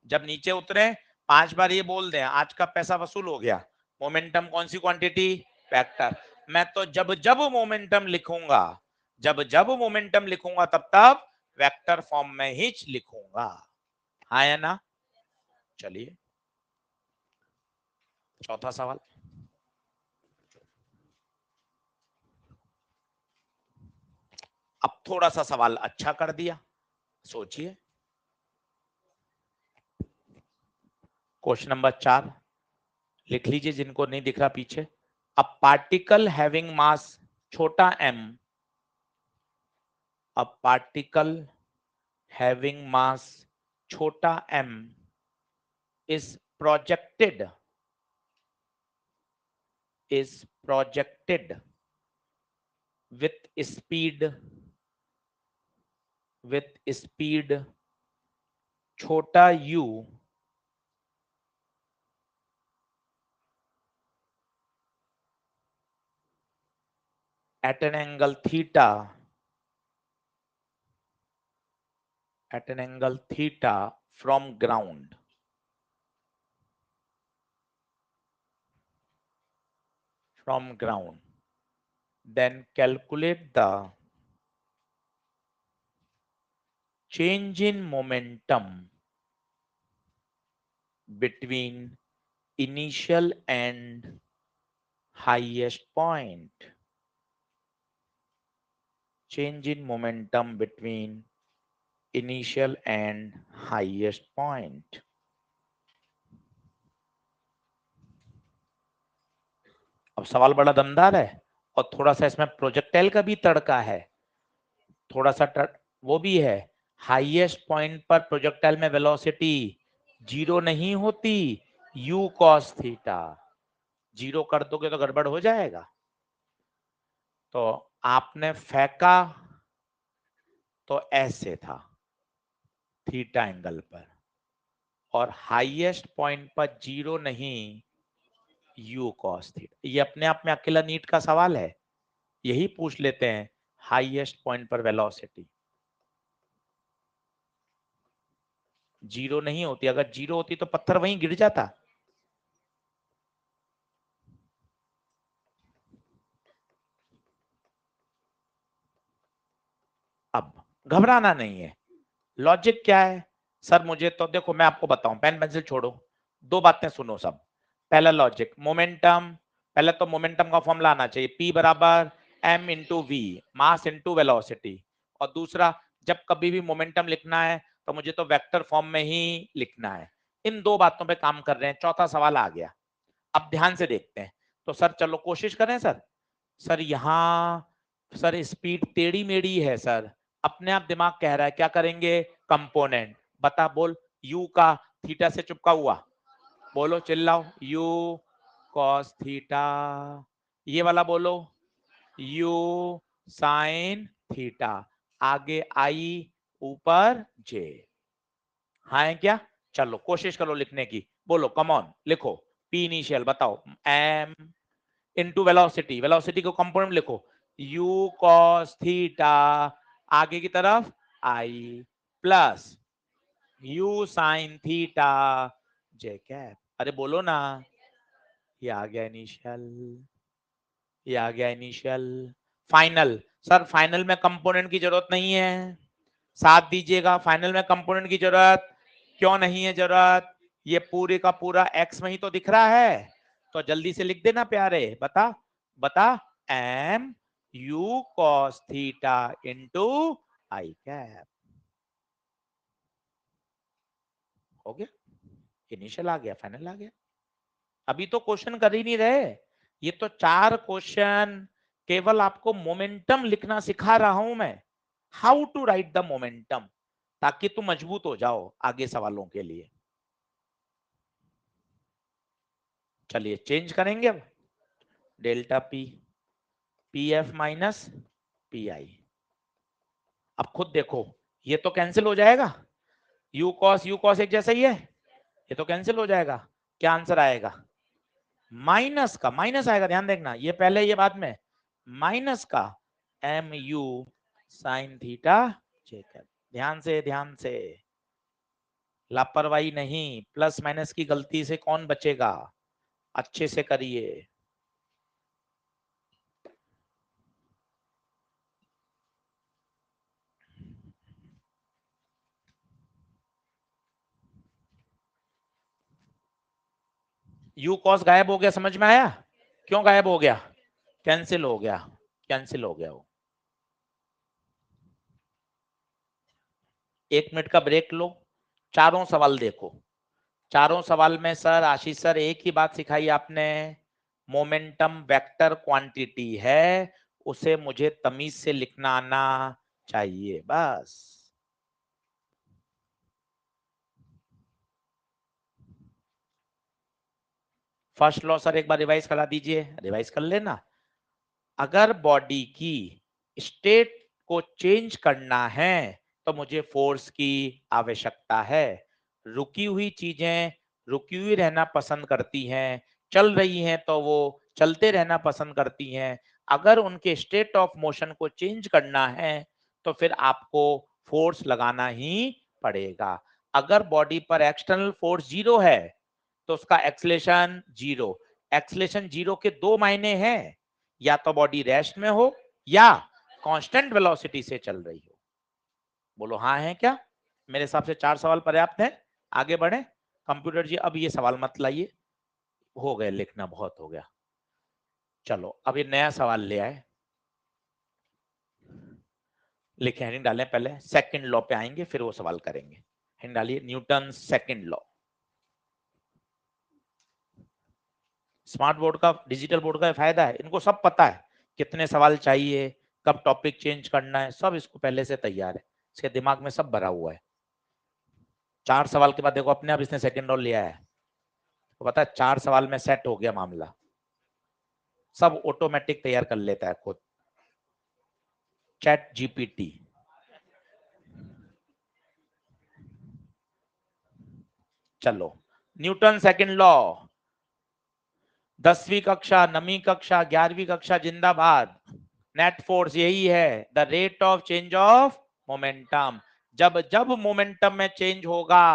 जब नीचे उतरे 5 बार ये बोल दें, आज का पैसा वसूल हो गया। मोमेंटम कौन सी क्वांटिटी, वेक्टर। मैं तो जब जब मोमेंटम लिखूंगा, जब जब मोमेंटम लिखूंगा तब तब वेक्टर फॉर्म में ही लिखूंगा, हाँ या ना? चलिए चौथा सवाल। अब थोड़ा सा सवाल अच्छा कर दिया, सोचिए। क्वेश्चन नंबर 4 लिख लीजिए जिनको नहीं दिख रहा पीछे। अ पार्टिकल हैविंग मास छोटा m, a particle having mass छोटा m is projected with speed छोटा u at an angle theta from ground. Then calculate the change in momentum between initial and highest point. Change in momentum between initial and highest point. अब सवाल बड़ा दमदार है और थोड़ा सा इसमें प्रोजेक्टाइल का भी तड़का है, थोड़ा सा वो भी है। हाईएस्ट पॉइंट पर प्रोजेक्टाइल में वेलोसिटी जीरो नहीं होती, u cos थीटा। जीरो कर दोगे तो गड़बड़ हो जाएगा। तो आपने फेंका तो ऐसे था थीटा एंगल पर, और हाईएस्ट पॉइंट पर जीरो नहीं, u cos थीटा। ये अपने आप में अकेला नीट का सवाल है, यही पूछ लेते हैं हाईएस्ट पॉइंट पर वेलोसिटी जीरो नहीं होती, अगर जीरो होती तो पत्थर वहीं गिर जाता। अब घबराना नहीं है, लॉजिक क्या है सर, मुझे तो देखो मैं आपको बताऊं, पेन पेंसिल छोड़ो, दो बातें सुनो सब। पहला लॉजिक, मोमेंटम, पहले तो मोमेंटम का फॉर्मूला आना चाहिए, P बराबर m into V, mass into velocity. और दूसरा, जब कभी भी मोमेंटम लिखना है तो मुझे तो वेक्टर फॉर्म में ही लिखना है। इन दो बातों पे काम कर रहे हैं, चौथा सवाल आ गया। अब ध्यान से देखते हैं। तो सर चलो कोशिश करें सर। सर यहाँ सर स्पीड टेढ़ी मेढ़ी है सर, अपने आप दिमाग कह रहा है क्या करेंगे, कंपोनेंट बता, बोल u का थीटा से चिपका हुआ, बोलो चिल्लाओ, u cos थीटा, ये वाला बोलो u sin थीटा, आगे i ऊपर j, हाँ है क्या? चलो कोशिश करो लिखने की, बोलो कम ऑन लिखो। p इनिशियल बताओ, m इंटू वेलोसिटी, वेलोसिटी को कंपोनेंट लिखो, u cos थीटा, आगे की तरफ i plus u sin theta j cap. अरे बोलो ना, ये आ गया इनिशियल, ये आ गया इनिशियल। फाइनल, सर फाइनल में कंपोनेंट की जरूरत नहीं है, साथ दीजिएगा। फाइनल में कंपोनेंट की जरूरत क्यों नहीं है जरूरत? ये पूरे का पूरा एक्स में ही तो दिख रहा है, तो जल्दी से लिख देना प्यारे। बता बता, M U cos theta into I cap. हो गया, इनिशियल आ गया, फाइनल आ गया। अभी तो क्वेश्चन कर ही नहीं रहे, ये तो 4 क्वेश्चन केवल आपको मोमेंटम लिखना सिखा रहा हूं मैं, how to write the momentum, ताकि तुम मजबूत हो जाओ आगे सवालों के लिए। चलिए चेंज करेंगे अब, delta P, P F minus P I. अब खुद देखो, ये तो कैंसिल हो जाएगा, यू कॉस एक जैसा ही है, ये तो कैंसिल हो जाएगा। क्या आंसर आएगा? माइनस का माइनस आएगा, ध्यान देखना, ये पहले ये बाद में, माइनस का M U sine theta J cap. ध्यान से, लापरवाही नहीं, प्लस माइनस की गलती से कौन बचेगा, अच्छे से करिए। यू कॉस गायब हो गया, समझ में आया क्यों गायब हो गया? कैंसिल हो गया, कैंसिल हो गया वो। 1 मिनट का ब्रेक लो, चारों सवाल देखो। चारों सवाल में सर आशीष सर एक ही बात सिखाई आपने, मोमेंटम वेक्टर क्वांटिटी है, उसे मुझे तमीज से लिखना आना चाहिए, बस। फर्स्ट लॉ सर एक बार रिवाइज करा दीजिए, रिवाइज कर लेना। अगर बॉडी की स्टेट को चेंज करना है तो मुझे फोर्स की आवश्यकता है। रुकी हुई चीजें रुकी हुई रहना पसंद करती हैं, चल रही हैं तो वो चलते रहना पसंद करती हैं। अगर उनके स्टेट ऑफ मोशन को चेंज करना है तो फिर आपको फोर्स लगाना ही पड़ेगा। अगर बॉडी पर एक्सटर्नल फोर्स 0 है तो उसका एक्सलेशन 0। एक्सलेशन 0 के 2 मायने हैं, या तो बॉडी रेस्ट में हो या कांस्टेंट वेलोसिटी से चल रही हो। बोलो हाँ है क्या? मेरे हिसाब से 4 सवाल पर्याप्त है, आगे बढ़े। कंप्यूटर जी अब ये सवाल मत लाइए, हो गए लिखना, बहुत हो गया। चलो अब ये नया सवाल ले आए, लिखे हेडिंग डालें, पहले सेकंड लॉ पे आएंगे फिर वो सवाल करेंगे। हेडिंग डालिए Newton second law. Smart board का, डिजिटल बोर्ड का फायदा है, इनको सब पता है कितने सवाल चाहिए, कब टॉपिक चेंज करना है, सब इसको पहले से तैयार है, इसके दिमाग में सब भरा हुआ है। 4 सवाल के बाद देखो अपने आप इसने सेकंड लॉ लिया है, तो पता है 4 सवाल में सेट हो गया मामला, सब ऑटोमेटिक तैयार कर लेता है खुद, चैट जीपीटी। चलो न्यूटन सेकंड लॉ, 10वीं कक्षा, 9वीं कक्षा, 11वीं कक्षा जिंदाबाद। नेट फोर्स यही है, the rate of change of momentum. जब जब मोमेंटम में चेंज होगा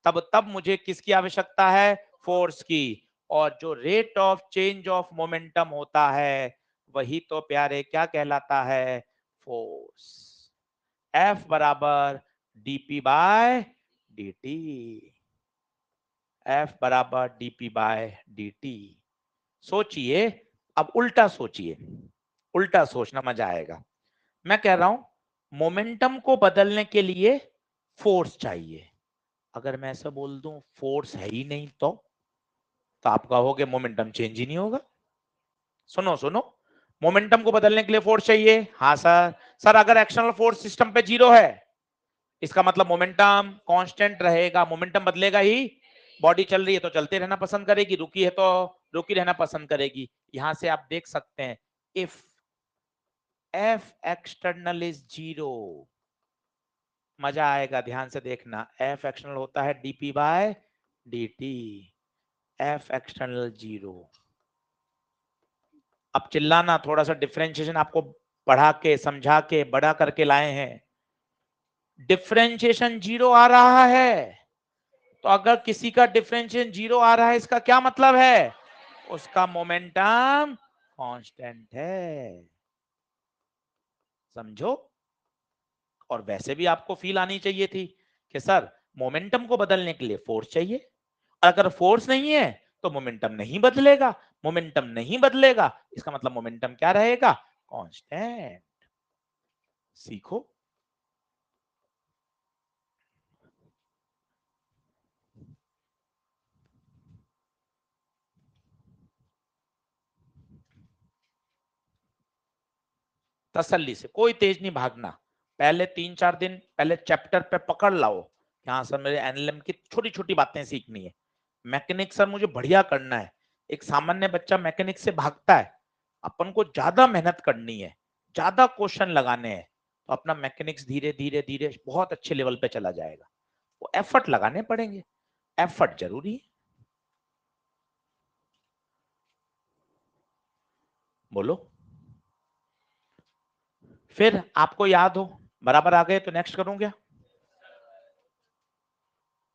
तब तब मुझे किसकी आवश्यकता है? फोर्स की। और जो rate of change of momentum होता है वही तो प्यारे क्या कहलाता है? फोर्स। F बराबर dp बाय dt, F बराबर dp बाय dt। सोचिए, अब उल्टा सोचिए, उल्टा सोचना मजा आएगा। मैं कह रहा हूं मोमेंटम को बदलने के लिए फोर्स चाहिए, अगर मैं ऐसा बोल दूं फोर्स है ही नहीं तो आप कहोगे मोमेंटम चेंज ही नहीं होगा। सुनो सुनो, मोमेंटम को बदलने के लिए फोर्स चाहिए, हाँ सर। सर अगर एक्सटर्नल फोर्स सिस्टम पे 0 है इसका मतलब मोमेंटम कांस्टेंट रहेगा, मोमेंटम बदलेगा ही। बॉडी चल रही है तो चलते रहना पसंद करेगी, रुकी है तो रुकी रहना पसंद करेगी। यहां से आप देख सकते हैं, इफ एफ एक्सटर्नल इज 0, मजा आएगा, ध्यान से देखना, एफ एक्सटर्नल होता है DP by dt, F external 0। अब चिल्लाना, थोड़ा सा डिफरेंशिएशन आपको पढ़ा के समझा के बड़ा करके लाए हैं। डिफरेंशिएशन 0 आ रहा है, तो अगर किसी का डिफरेंशिएशन 0 आ रहा है इसका क्या मतलब है? उसका मोमेंटम कांस्टेंट है, समझो। और वैसे भी आपको फील आनी चाहिए थी कि सर मोमेंटम को बदलने के लिए फोर्स चाहिए, अगर फोर्स नहीं है तो मोमेंटम नहीं बदलेगा, मोमेंटम नहीं बदलेगा इसका मतलब मोमेंटम क्या रहेगा, कांस्टेंट। सीखो। तसल्ली से, कोई तेज नहीं भागना, पहले 3-4 दिन पहले चैप्टर पे पकड़ लाओ कि हाँ सर मेरे एनएलएम की छोटी छोटी बातें सीखनी है, मैकेनिक सर मुझे बढ़िया करना है। एक सामान्य बच्चा मैकेनिक से भागता है, अपन को ज्यादा मेहनत करनी है, ज्यादा क्वेश्चन लगाने हैं, तो अपना मैकेनिक्स धीरे धीरे धीरे बहुत अच्छे लेवल पे चला जाएगा। वो एफर्ट लगाने पड़ेंगे, एफर्ट जरूरी है। बोलो। फिर आपको याद हो, बराबर आ गए तो नेक्स्ट करूं क्या?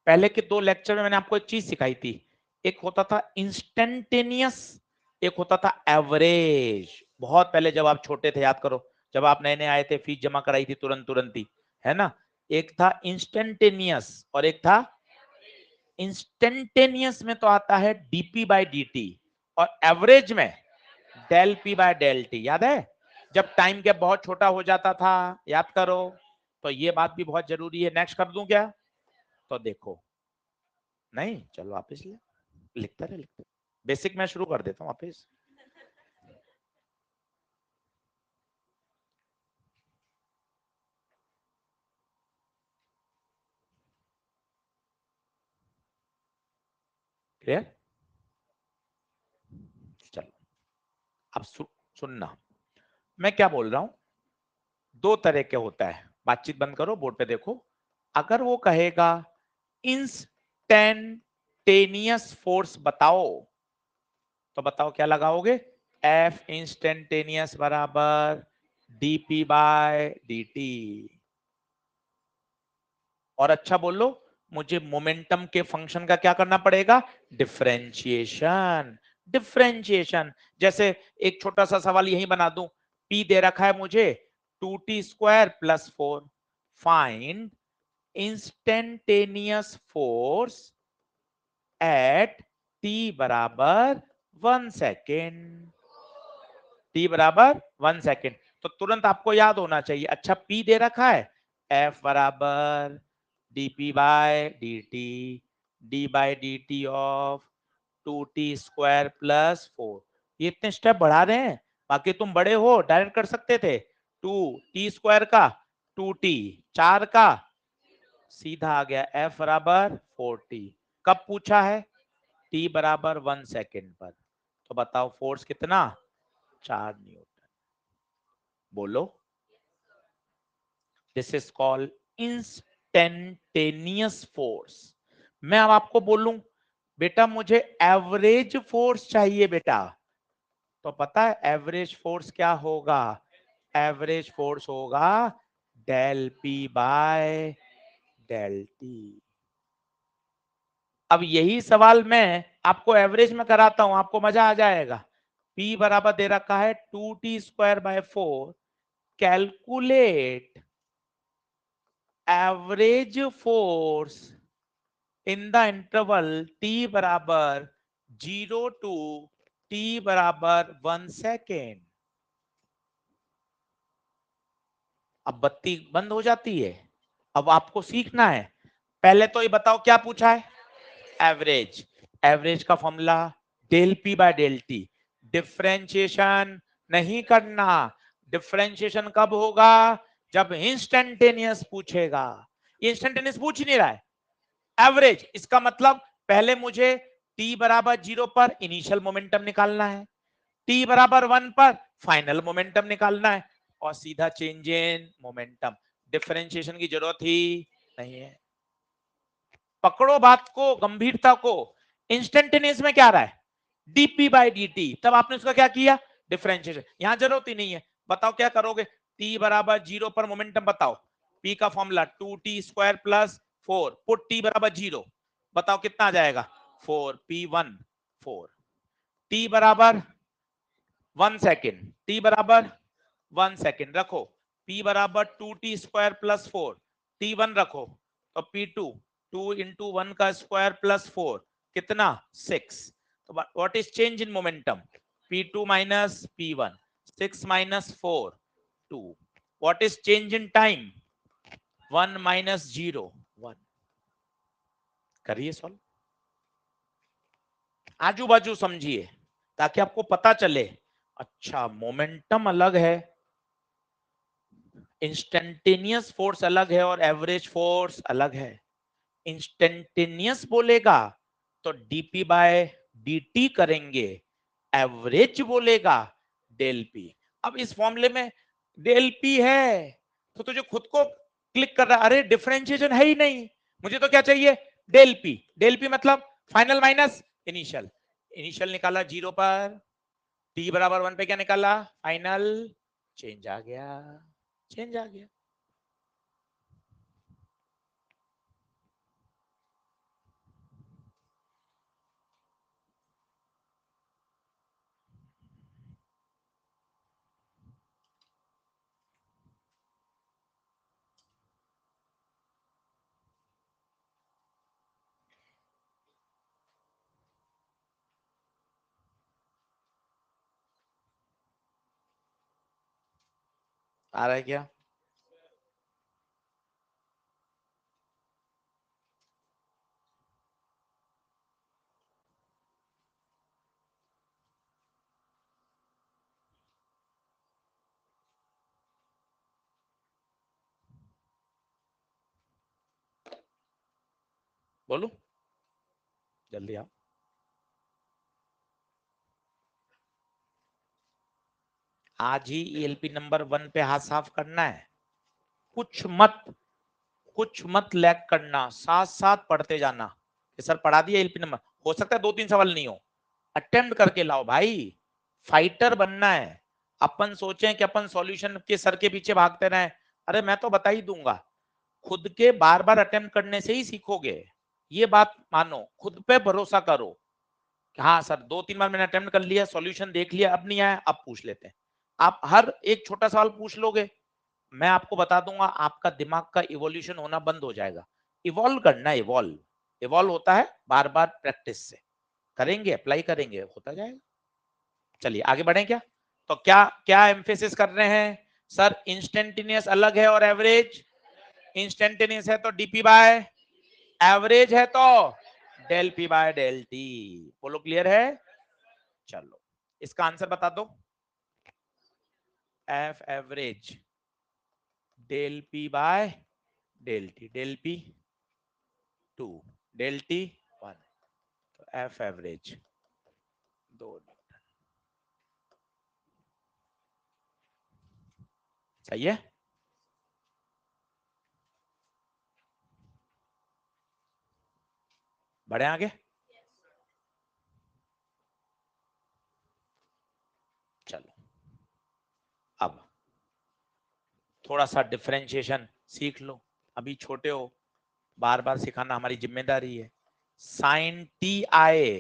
पहले के 2 लेक्चर में मैंने आपको एक चीज सिखाई थी, एक होता था इंस्टेंटेनियस, एक होता था एवरेज। बहुत पहले जब आप छोटे थे, याद करो, जब आप नए नए आए थे, फीस जमा कराई थी तुरंत तुरंत ही, है ना। एक था इंस्टेंटेनियस और एक था, इंस्टेंटेनियस में तो आता है डीपी बाय डीटी, और एवरेज में del P by del T. याद है जब टाइम गैप बहुत छोटा हो जाता था, याद करो। तो ये बात भी बहुत जरूरी है। नेक्स्ट कर दूं क्या? तो देखो, नहीं चलो वापिस ले, लिखता रहे लिखते, बेसिक मैं शुरू कर देता हूँ वापिस। क्लियर? चलो अब सुनना मैं क्या बोल रहा हूं। 2 तरह के होता है, बातचीत बंद करो, बोर्ड पे देखो। अगर वो कहेगा इंस्टेंटेनियस फोर्स बताओ, तो बताओ क्या लगाओगे, एफ इंस्टेंटेनियस बराबर डीपी बाय डीटी। और अच्छा बोलो, मुझे मोमेंटम के फंक्शन का क्या करना पड़ेगा, डिफरेंशिएशन। डिफरेंशिएशन जैसे एक छोटा सा सवाल यही बना दूं, P दे रखा है मुझे 2t² + 4, find instantaneous force at t बराबर 1 सेकेंड। t बराबर 1 सेकेंड, तो तुरंत आपको याद होना चाहिए, अच्छा P दे रखा है, F बराबर dp बाय dt, d बाय dt ऑफ 2t² + 4। ये इतने स्टेप बढ़ा रहे हैं, बाकी तुम बड़े हो डायरेक्ट कर सकते थे, 2t² का 2t, 4 का, सीधा आ गया F बराबर 4t। कब पूछा है? t बराबर 1 सेकेंड पर। तो बताओ फोर्स कितना, 4 न्यूटन। बोलो। This is called instantaneous force. मैं अब आपको बोलूं बेटा मुझे एवरेज फोर्स चाहिए बेटा, तो पता है एवरेज फोर्स क्या होगा, एवरेज फोर्स होगा del P by del T. अब यही सवाल मैं आपको एवरेज में कराता हूं, आपको मजा आ जाएगा। P बराबर दे रखा है 2t²/4, calculate average force in the interval t बराबर 0 to t बराबर 1 सेकेंड। अब बत्ती बंद हो जाती है, अब आपको सीखना है। पहले तो ये बताओ क्या पूछा है, एवरेज। एवरेज का formula del P by del T. Differentiation नहीं करना, डिफरेंशिएशन कब होगा, जब इंस्टेंटेनियस पूछेगा। इंस्टेंटेनियस पूछ ही नहीं रहा है, एवरेज, इसका मतलब पहले मुझे t बराबर 0 पर इनिशियल मोमेंटम निकालना है, t बराबर 1 पर फाइनल मोमेंटम निकालना है, और सीधा चेंज इन मोमेंटम। डिफरेंशिएशन की जरूरत ही नहीं है। पकड़ो बात को, गंभीरता को। इंस्टेंटेनियस में क्या रहा है, डीपी बाय dt, तब आपने उसका क्या किया, डिफरेंशिएशन। यहां जरूरत ही नहीं है। बताओ क्या करोगे, t बराबर 0 पर मोमेंटम बताओ, p का फॉर्मूला 2t² + 4, पुट t बराबर 0, बताओ कितना आ जाएगा, 4p1 4। t बराबर 1 सेकेंड, t बराबर 1 सेकेंड रखो, p बराबर 2t स्क्वायर प्लस 4, t1 रखो तो p2 2 इंटू 1 का स्क्वायर प्लस 4 कितना 6। तो what is change in momentum, p2 minus p1, 6 minus 4 2। What is change in time, 1 minus 0 1। करिए सॉल्व, आजू बाजू समझिए ताकि आपको पता चले। अच्छा मोमेंटम अलग है, इंस्टेंटेनियस फोर्स अलग है और एवरेज फोर्स अलग है। इंस्टेंटेनियस बोलेगा तो dp बाय dt करेंगे, एवरेज बोलेगा डेल पी। अब इस फॉर्मूले में डेल पी है तो तुझे खुद को क्लिक कर रहा है, अरे डिफरेंशिएशन है ही नहीं, मुझे तो क्या चाहिए डेल पी। डेल पी मतलब फाइनल माइनस इनिशियल, इनिशियल निकाला 0 पर, t बराबर 1 पे क्या निकाला फाइनल, चेंज आ गया, चेंज आ गया। आ रहा है क्या, बोलो जल्दी आओ। आज ही ईएलपी नंबर 1 पे हाथ साफ करना है, कुछ मत, कुछ मत लैग करना, साथ साथ पढ़ते जाना कि सर पढ़ा दिया एलपी नंबर, हो सकता है 2-3 सवाल नहीं हो, अटेम्प्ट करके लाओ भाई, फाइटर बनना है। अपन सोचें कि अपन सॉल्यूशन के सर के पीछे भागते रहे, अरे मैं तो बता ही दूंगा, खुद के बार बार अटेम्प्ट करने से ही सीखोगे, ये बात मानो, खुद पे भरोसा करो। हाँ सर 2-3 बार मैंने अटेम्प्ट कर लिया, सॉल्यूशन देख लिया, अब नहीं आया अब पूछ लेते हैं। आप हर एक छोटा सवाल पूछ लोगे, मैं आपको बता दूंगा आपका दिमाग का इवोल्यूशन होना बंद हो जाएगा। इवॉल्व करना, इवॉल्व, इवॉल्व होता है बार बार प्रैक्टिस से, करेंगे अप्लाई करेंगे होता जाएगा। चलिए आगे बढ़े क्या, तो क्या क्या एम्फेसिस कर रहे हैं सर, इंस्टेंटेनियस अलग है और एवरेज, इंस्टेंटेनियस है तो डीपी बाय, एवरेज है तो del P by del T. बोलो क्लियर है, चलो इसका आंसर बता दो, F average del P by del P 2 del T 1, तो एफ एवरेज 2, सही है। बढ़े आगे, चलो अब थोड़ा सा डिफरेंशिएशन सीख लो, अभी छोटे हो, बार बार सिखाना हमारी जिम्मेदारी है। साइन टी आए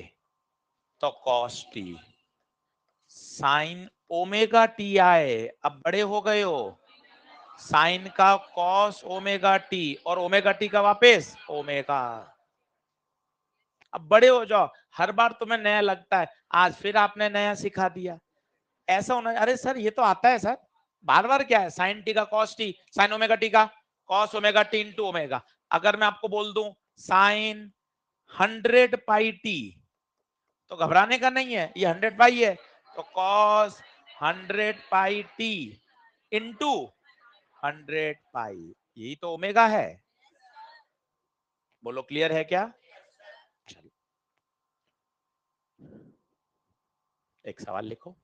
तो cos T, sine omega T आए, अब बड़े हो गए हो, साइन का कॉस ओमेगा टी और ओमेगा टी का वापस ओमेगा, अब बड़े हो जाओ, हर बार तुम्हें नया लगता है, आज फिर आपने नया सिखा दिया, ऐसा होना, अरे सर ये तो आता है सर, बार बार क्या है, साइन टी का cos T, sine omega T का cos omega T into omega. अगर मैं आपको बोल दूं साइन 100 पाई टी, तो घबराने का नहीं है, ये 100 पाई है, तो कॉस 100 पाई टी इंटू 100 पाई, यही तो ओमेगा है। बोलो क्लियर है क्या, चलो एक सवाल लिखो,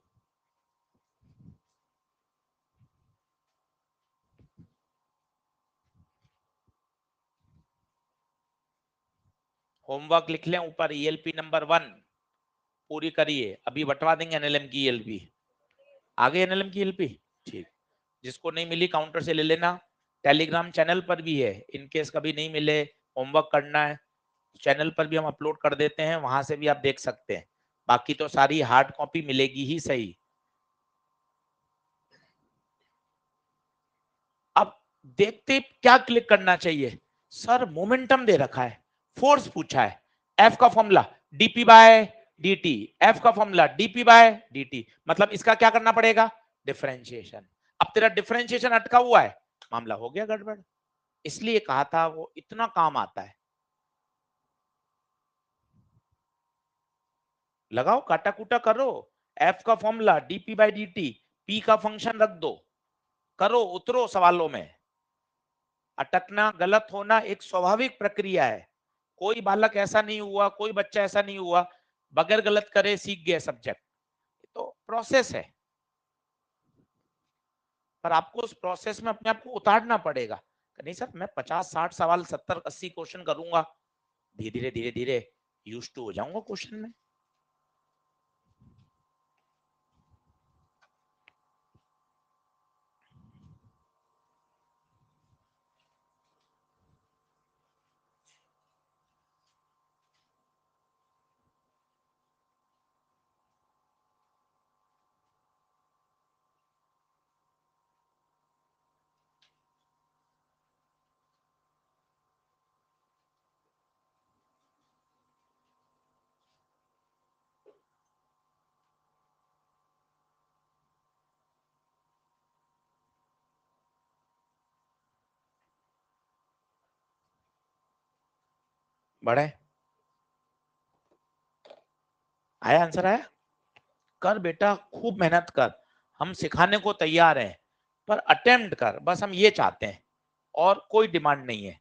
होमवर्क लिख लें ऊपर, ईएलपी नंबर 1 पूरी करिए, अभी बंटवा देंगे एनएलएम की ईएलपी, आगे एनएलएम की ईएलपी, ठीक, जिसको नहीं मिली काउंटर से ले लेना, टेलीग्राम चैनल पर भी है, इनकेस कभी नहीं मिले होमवर्क करना है, चैनल पर भी हम अपलोड कर देते हैं, वहां से भी आप देख सकते हैं, बाकी तो सारी हार्ड कॉपी मिलेगी ही सही, देखते क्या क्लिक करना चाहिए? सर मोमेंटम दे रखा है, फोर्स पूछा है, एफ का formula DP by dt, F का फॉर्मूला डीपी बाय dt, मतलब इसका क्या करना पड़ेगा? डिफरेंशिएशन। अब तेरा डिफरेंशिएशन अटका हुआ है, मामला हो गया गड़बड़। इसलिए कहा था वो इतना काम आता है। लगाओ, काटा कूटा करो, एफ का formula DP by dt, P का फंक्शन रख दो, करो उतरो सवालों में। अटकना, गलत होना एक स्वाभाविक प्रक्रिया है। कोई बालक ऐसा नहीं हुआ, कोई बच्चा ऐसा नहीं हुआ बगैर गलत करे सीख गया सब्जेक्ट, तो प्रोसेस है। पर आपको उस प्रोसेस में अपने आप को उतारना पड़ेगा। नहीं सर मैं 50-60 सवाल 70-80 क्वेश्चन करूंगा, धीरे धीरे धीरे धीरे यूज टू हो जाऊंगा क्वेश्चन में। बढ़े, आया आंसर आया? कर बेटा, खूब मेहनत कर, हम सिखाने को तैयार हैं, पर अटेम्प्ट कर, बस हम ये चाहते हैं, और कोई डिमांड नहीं है।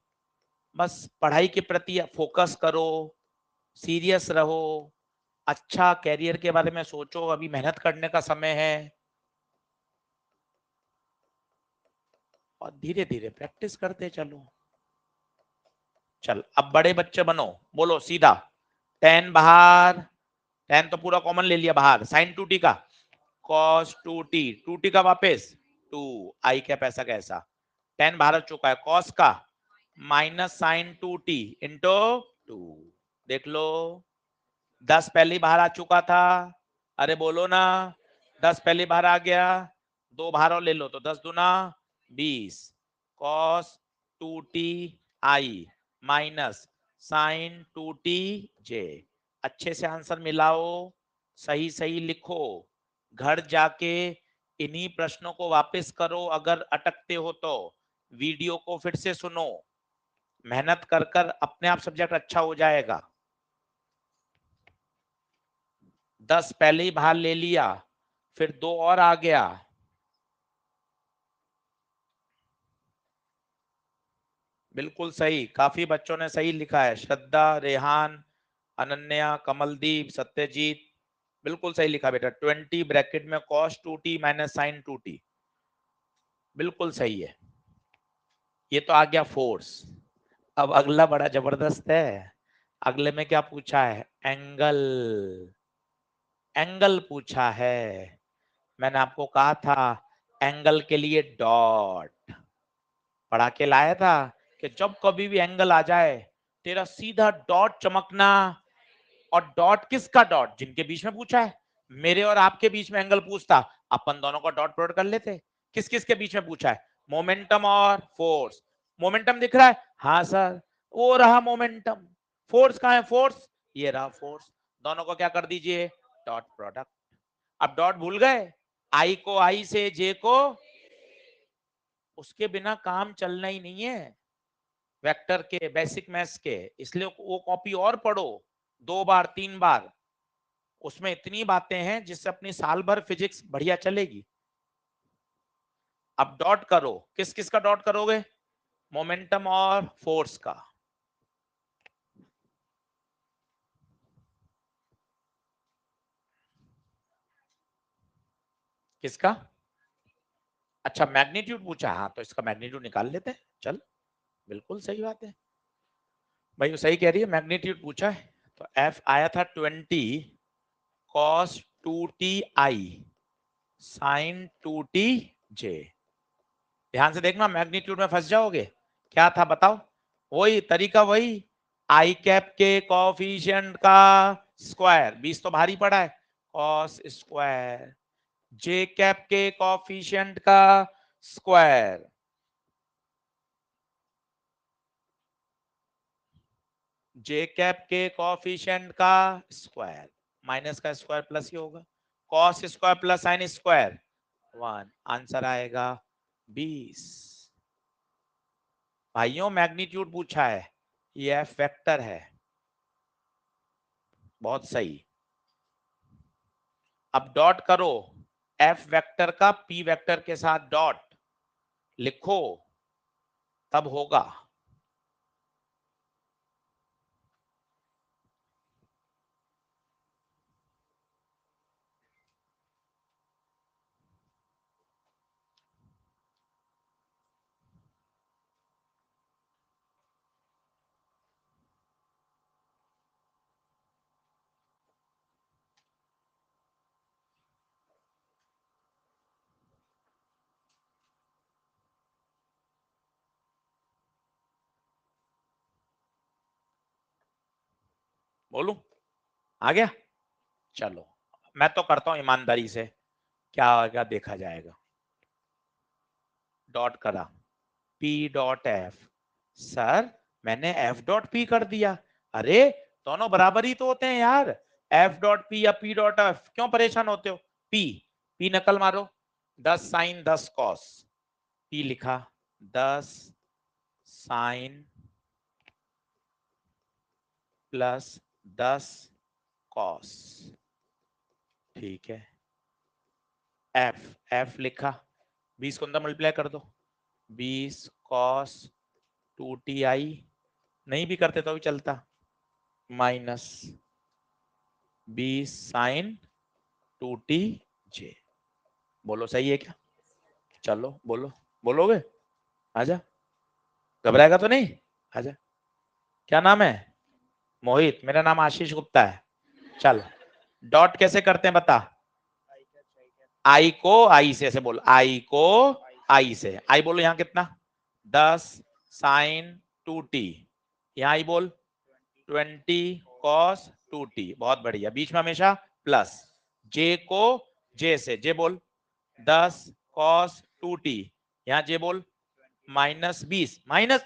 बस पढ़ाई के प्रति फोकस करो, सीरियस रहो, अच्छा कैरियर के बारे में सोचो, अभी मेहनत करने का समय है, और धीरे धीरे प्रैक्टिस करते चलो। चल अब बड़े बच्चे बनो, बोलो सीधा, टेन बाहर, टेन तो पूरा कॉमन ले लिया बाहर, साइन टू टी का कॉस टू टी का वापस टू, आई कैप ऐसा कैसा, टेन बाहर आ चुका है, कॉस का minus sine two T into two, देख लो 10 पहले बाहर आ चुका था, अरे बोलो ना, 10 पहले बाहर आ गया, दो बाहर और ले लो तो 10 दूना 20, cos two T I minus sine two T J. अच्छे से आंसर मिलाओ, सही सही लिखो, घर जाके इन्हीं प्रश्नों को वापस करो, अगर अटकते हो तो वीडियो को फिर से सुनो, मेहनत कर कर अपने आप सब्जेक्ट अच्छा हो जाएगा। 10 पहले ही बाहर ले लिया, फिर दो और आ गया, बिल्कुल सही, काफी बच्चों ने सही लिखा है, श्रद्धा, रेहान, अनन्या, कमलदीप, सत्यजीत, बिल्कुल सही लिखा बेटा, 20 ब्रैकेट में cos two T minus sine two T, बिल्कुल सही है। ये तो आ गया फोर्स। अब अगला बड़ा जबरदस्त है, अगले में क्या पूछा है? एंगल, एंगल पूछा है। मैंने आपको कहा था एंगल के लिए डॉट पढ़ा के लाया था, कि जब कभी भी एंगल आ जाए तेरा सीधा डॉट चमकना, और डॉट किसका डॉट? जिनके बीच में पूछा है, मेरे और आपके बीच में एंगल पूछता, अपन दोनों का डॉट प्रोडक्ट कर लेते। किस किस के बीच में पूछा है? मोमेंटम और फोर्स। मोमेंटम दिख रहा है? हाँ सर, वो रहा मोमेंटम। फोर्स कहाँ है? फोर्स ये रहा फोर्स, दोनों को क्या कर दीजिए? Dot product. अब डॉट भूल गए? आई को आई से, जे को, उसके बिना काम चलना ही नहीं है वेक्टर के, बेसिक मैथ्स के, इसलिए वो कॉपी और पढ़ो 2 बार 3 बार, उसमें इतनी बातें हैं जिससे अपनी साल भर फिजिक्स बढ़िया चलेगी। अब डॉट करो, किस किस का डॉट करोगे? मोमेंटम और फोर्स का। किसका? अच्छा मैग्नीट्यूड पूछा, हाँ तो इसका मैग्नीट्यूड निकाल लेते हैं, चल बिल्कुल सही बात है भाई, वो सही कह रही है, मैग्नीट्यूड पूछा है। तो एफ आया था 20 cos two T I sine two T J. ध्यान से देखना, मैग्नीट्यूड में फंस जाओगे। क्या था बताओ? वही तरीका, वही आई कैप के कोफिशिएंट का स्क्वायर, 20 तो भारी पड़ा है, कॉस स्क्वायर, जे कैप के कोफिशिएंट का स्क्वायर, जे कैप के कोएफिशिएंट का स्क्वायर, माइनस का स्क्वायर प्लस ही होगा, cos square plus sine square 1, answer आएगा 20। भाइयों मैग्नीट्यूड पूछा है, ये एफ वेक्टर है, बहुत सही। अब डॉट करो, एफ वेक्टर का पी वेक्टर के साथ डॉट लिखो, तब होगा। बोलूं, आ गया? चलो मैं तो करता हूं ईमानदारी से, क्या आएगा देखा जाएगा। डॉट करा, पी डॉट एफ, सर मैंने एफ डॉट पी कर दिया। अरे दोनों बराबर ही तो होते हैं यार, एफ डॉट पी या पी डॉट एफ, क्यों परेशान होते हो? पी, पी नकल मारो, 10 साइन 10 कॉस, पी लिखा 10 साइन प्लस 10 कॉस, ठीक है। एफ, एफ लिखा, 20 को अंदर मल्टीप्लाई कर दो, 20 कॉस 2ti, नहीं भी करते तो भी चलता, माइनस 20 साइन 2tj। बोलो सही है क्या? चलो बोलो, बोलोगे? आजा, घबराएगा तो नहीं? आजा। क्या नाम है? मोहित, मेरा नाम आशीष गुप्ता है। चल, डॉट कैसे करते हैं बता। आई को आई से बोल, आई को आई से, आई बोलो यहाँ कितना, 10 साइन 2t, यहाँ आई बोल 20 कॉस 2t, बहुत बढ़िया, बीच में हमेशा प्लस, जे को जे से, जे बोल 10 कॉस 2t, यहाँ जे बोल माइनस 20, माइनस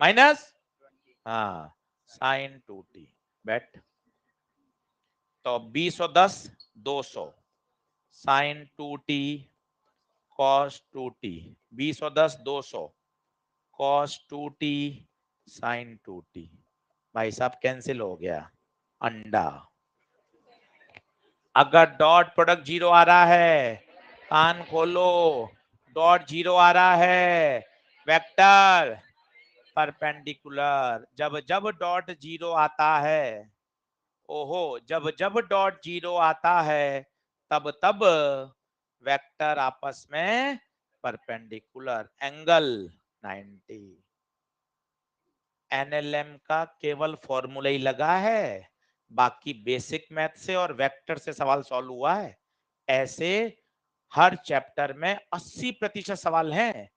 माइनस, हाँ साइन 2t, बैठ। तो 20 और 10 200 साइन 2t कॉस 2t, 20 और 10 200 कॉस 2t साइन 2t, भाई साहब कैंसिल हो गया अंडा। अगर डॉट प्रोडक्ट जीरो आ रहा है, कान खोलो, डॉट जीरो आ रहा है, वेक्टर परपेंडिकुलर, जब जब डॉट जीरो आता है, ओहो, जब जब डॉट जीरो आता है तब तब वेक्टर आपस में परपेंडिकुलर, एंगल 90। एनएलएम का केवल फॉर्मूला ही लगा है, बाकी बेसिक मैथ से और वेक्टर से सवाल सॉल्व हुआ है। ऐसे हर चैप्टर में 80% सवाल हैं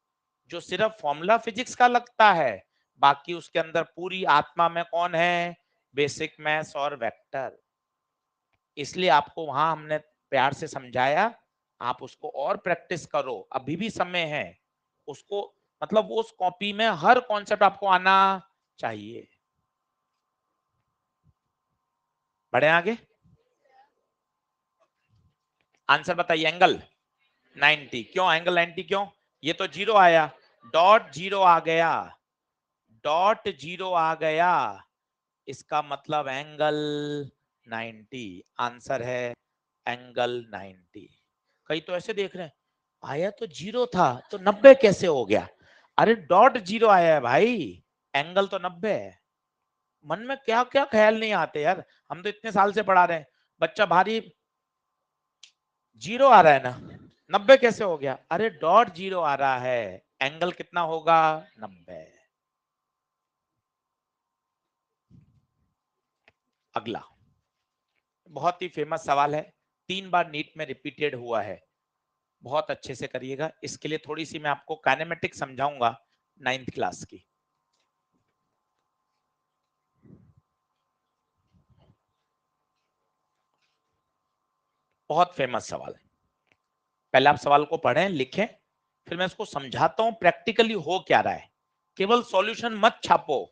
जो सिर्फ फॉर्मूला फिजिक्स का लगता है, बाकी उसके अंदर पूरी आत्मा में कौन है, बेसिक मैथ्स और वेक्टर। इसलिए आपको वहां हमने प्यार से समझाया, आप उसको और प्रैक्टिस करो, अभी भी समय है उसको, मतलब उस कॉपी में हर कॉन्सेप्ट आपको आना चाहिए। बढ़े आगे, आंसर बताइए। एंगल 90 क्यों, एंगल 90 क्यों? ये तो जीरो आया, डॉट जीरो आ गया, डॉट जीरो आ गया, इसका मतलब एंगल 90, आंसर है एंगल 90। कई तो ऐसे देख रहे हैं, आया तो जीरो था तो 90 कैसे हो गया? अरे डॉट जीरो आया है भाई, एंगल तो 90 है। मन में क्या क्या ख्याल नहीं आते यार, हम तो इतने साल से पढ़ा रहे हैं, बच्चा भारी, जीरो आ रहा है ना, 90 कैसे हो गया? अरे डॉट जीरो आ रहा है, एंगल कितना होगा? 90। अगला बहुत ही फेमस सवाल है, 3 बार नीट में रिपीटेड हुआ है, बहुत अच्छे से करिएगा। इसके लिए थोड़ी सी मैं आपको काइनेमेटिक समझाऊंगा 9th क्लास की। बहुत फेमस सवाल है, पहले आप सवाल को पढ़ें लिखें, फिर मैं इसको समझाता हूं प्रैक्टिकली हो क्या रहा है। केवल सॉल्यूशन मत छापो,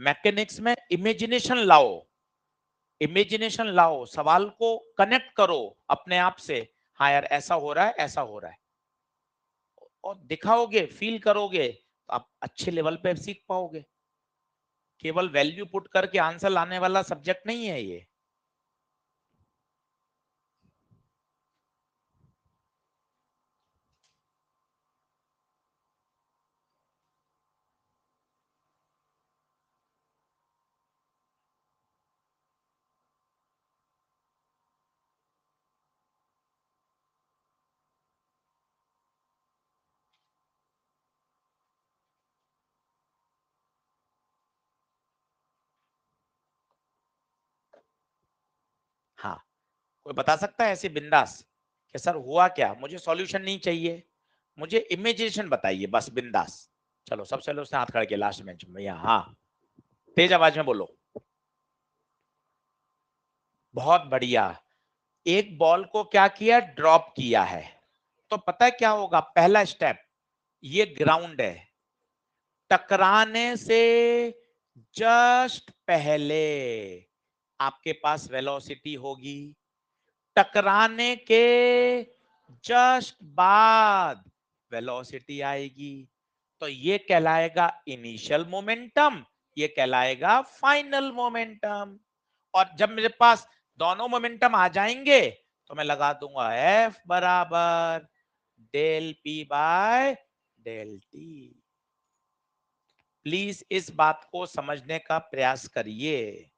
मैकेनिक्स में इमेजिनेशन लाओ, इमेजिनेशन लाओ, सवाल को कनेक्ट करो अपने आप से, हाँ यार ऐसा हो रहा है, ऐसा हो रहा है, और दिखाओगे, फील करोगे, तो आप अच्छे लेवल पे सीख पाओगे। केवल वैल्यू पुट करके आंसर लाने वाला सब्जेक्ट नहीं है ये। हाँ, कोई बता सकता है ऐसे बिंदास कि सर हुआ क्या, मुझे सॉल्यूशन नहीं चाहिए, मुझे इमेजिनेशन बताइए बस, बिंदास। चलो सबसे पहले उसने हाथ खड़ा किया लास्ट बेंच में भैया, हाँ तेज आवाज में बोलो। बहुत बढ़िया। एक बॉल को क्या किया, ड्रॉप किया है, तो पता है क्या होगा, पहला स्टेप, ये ग्राउंड है, टकराने से जस्ट पहले आपके पास वेलोसिटी होगी, टकराने के जस्ट बाद वेलोसिटी आएगी, तो ये कहलाएगा इनिशियल मोमेंटम, ये कहलाएगा फाइनल मोमेंटम। और जब मेरे पास दोनों मोमेंटम आ जाएंगे तो मैं लगा दूंगा F बराबर del P by del T. Please इस बात को समझने का प्रयास करिए,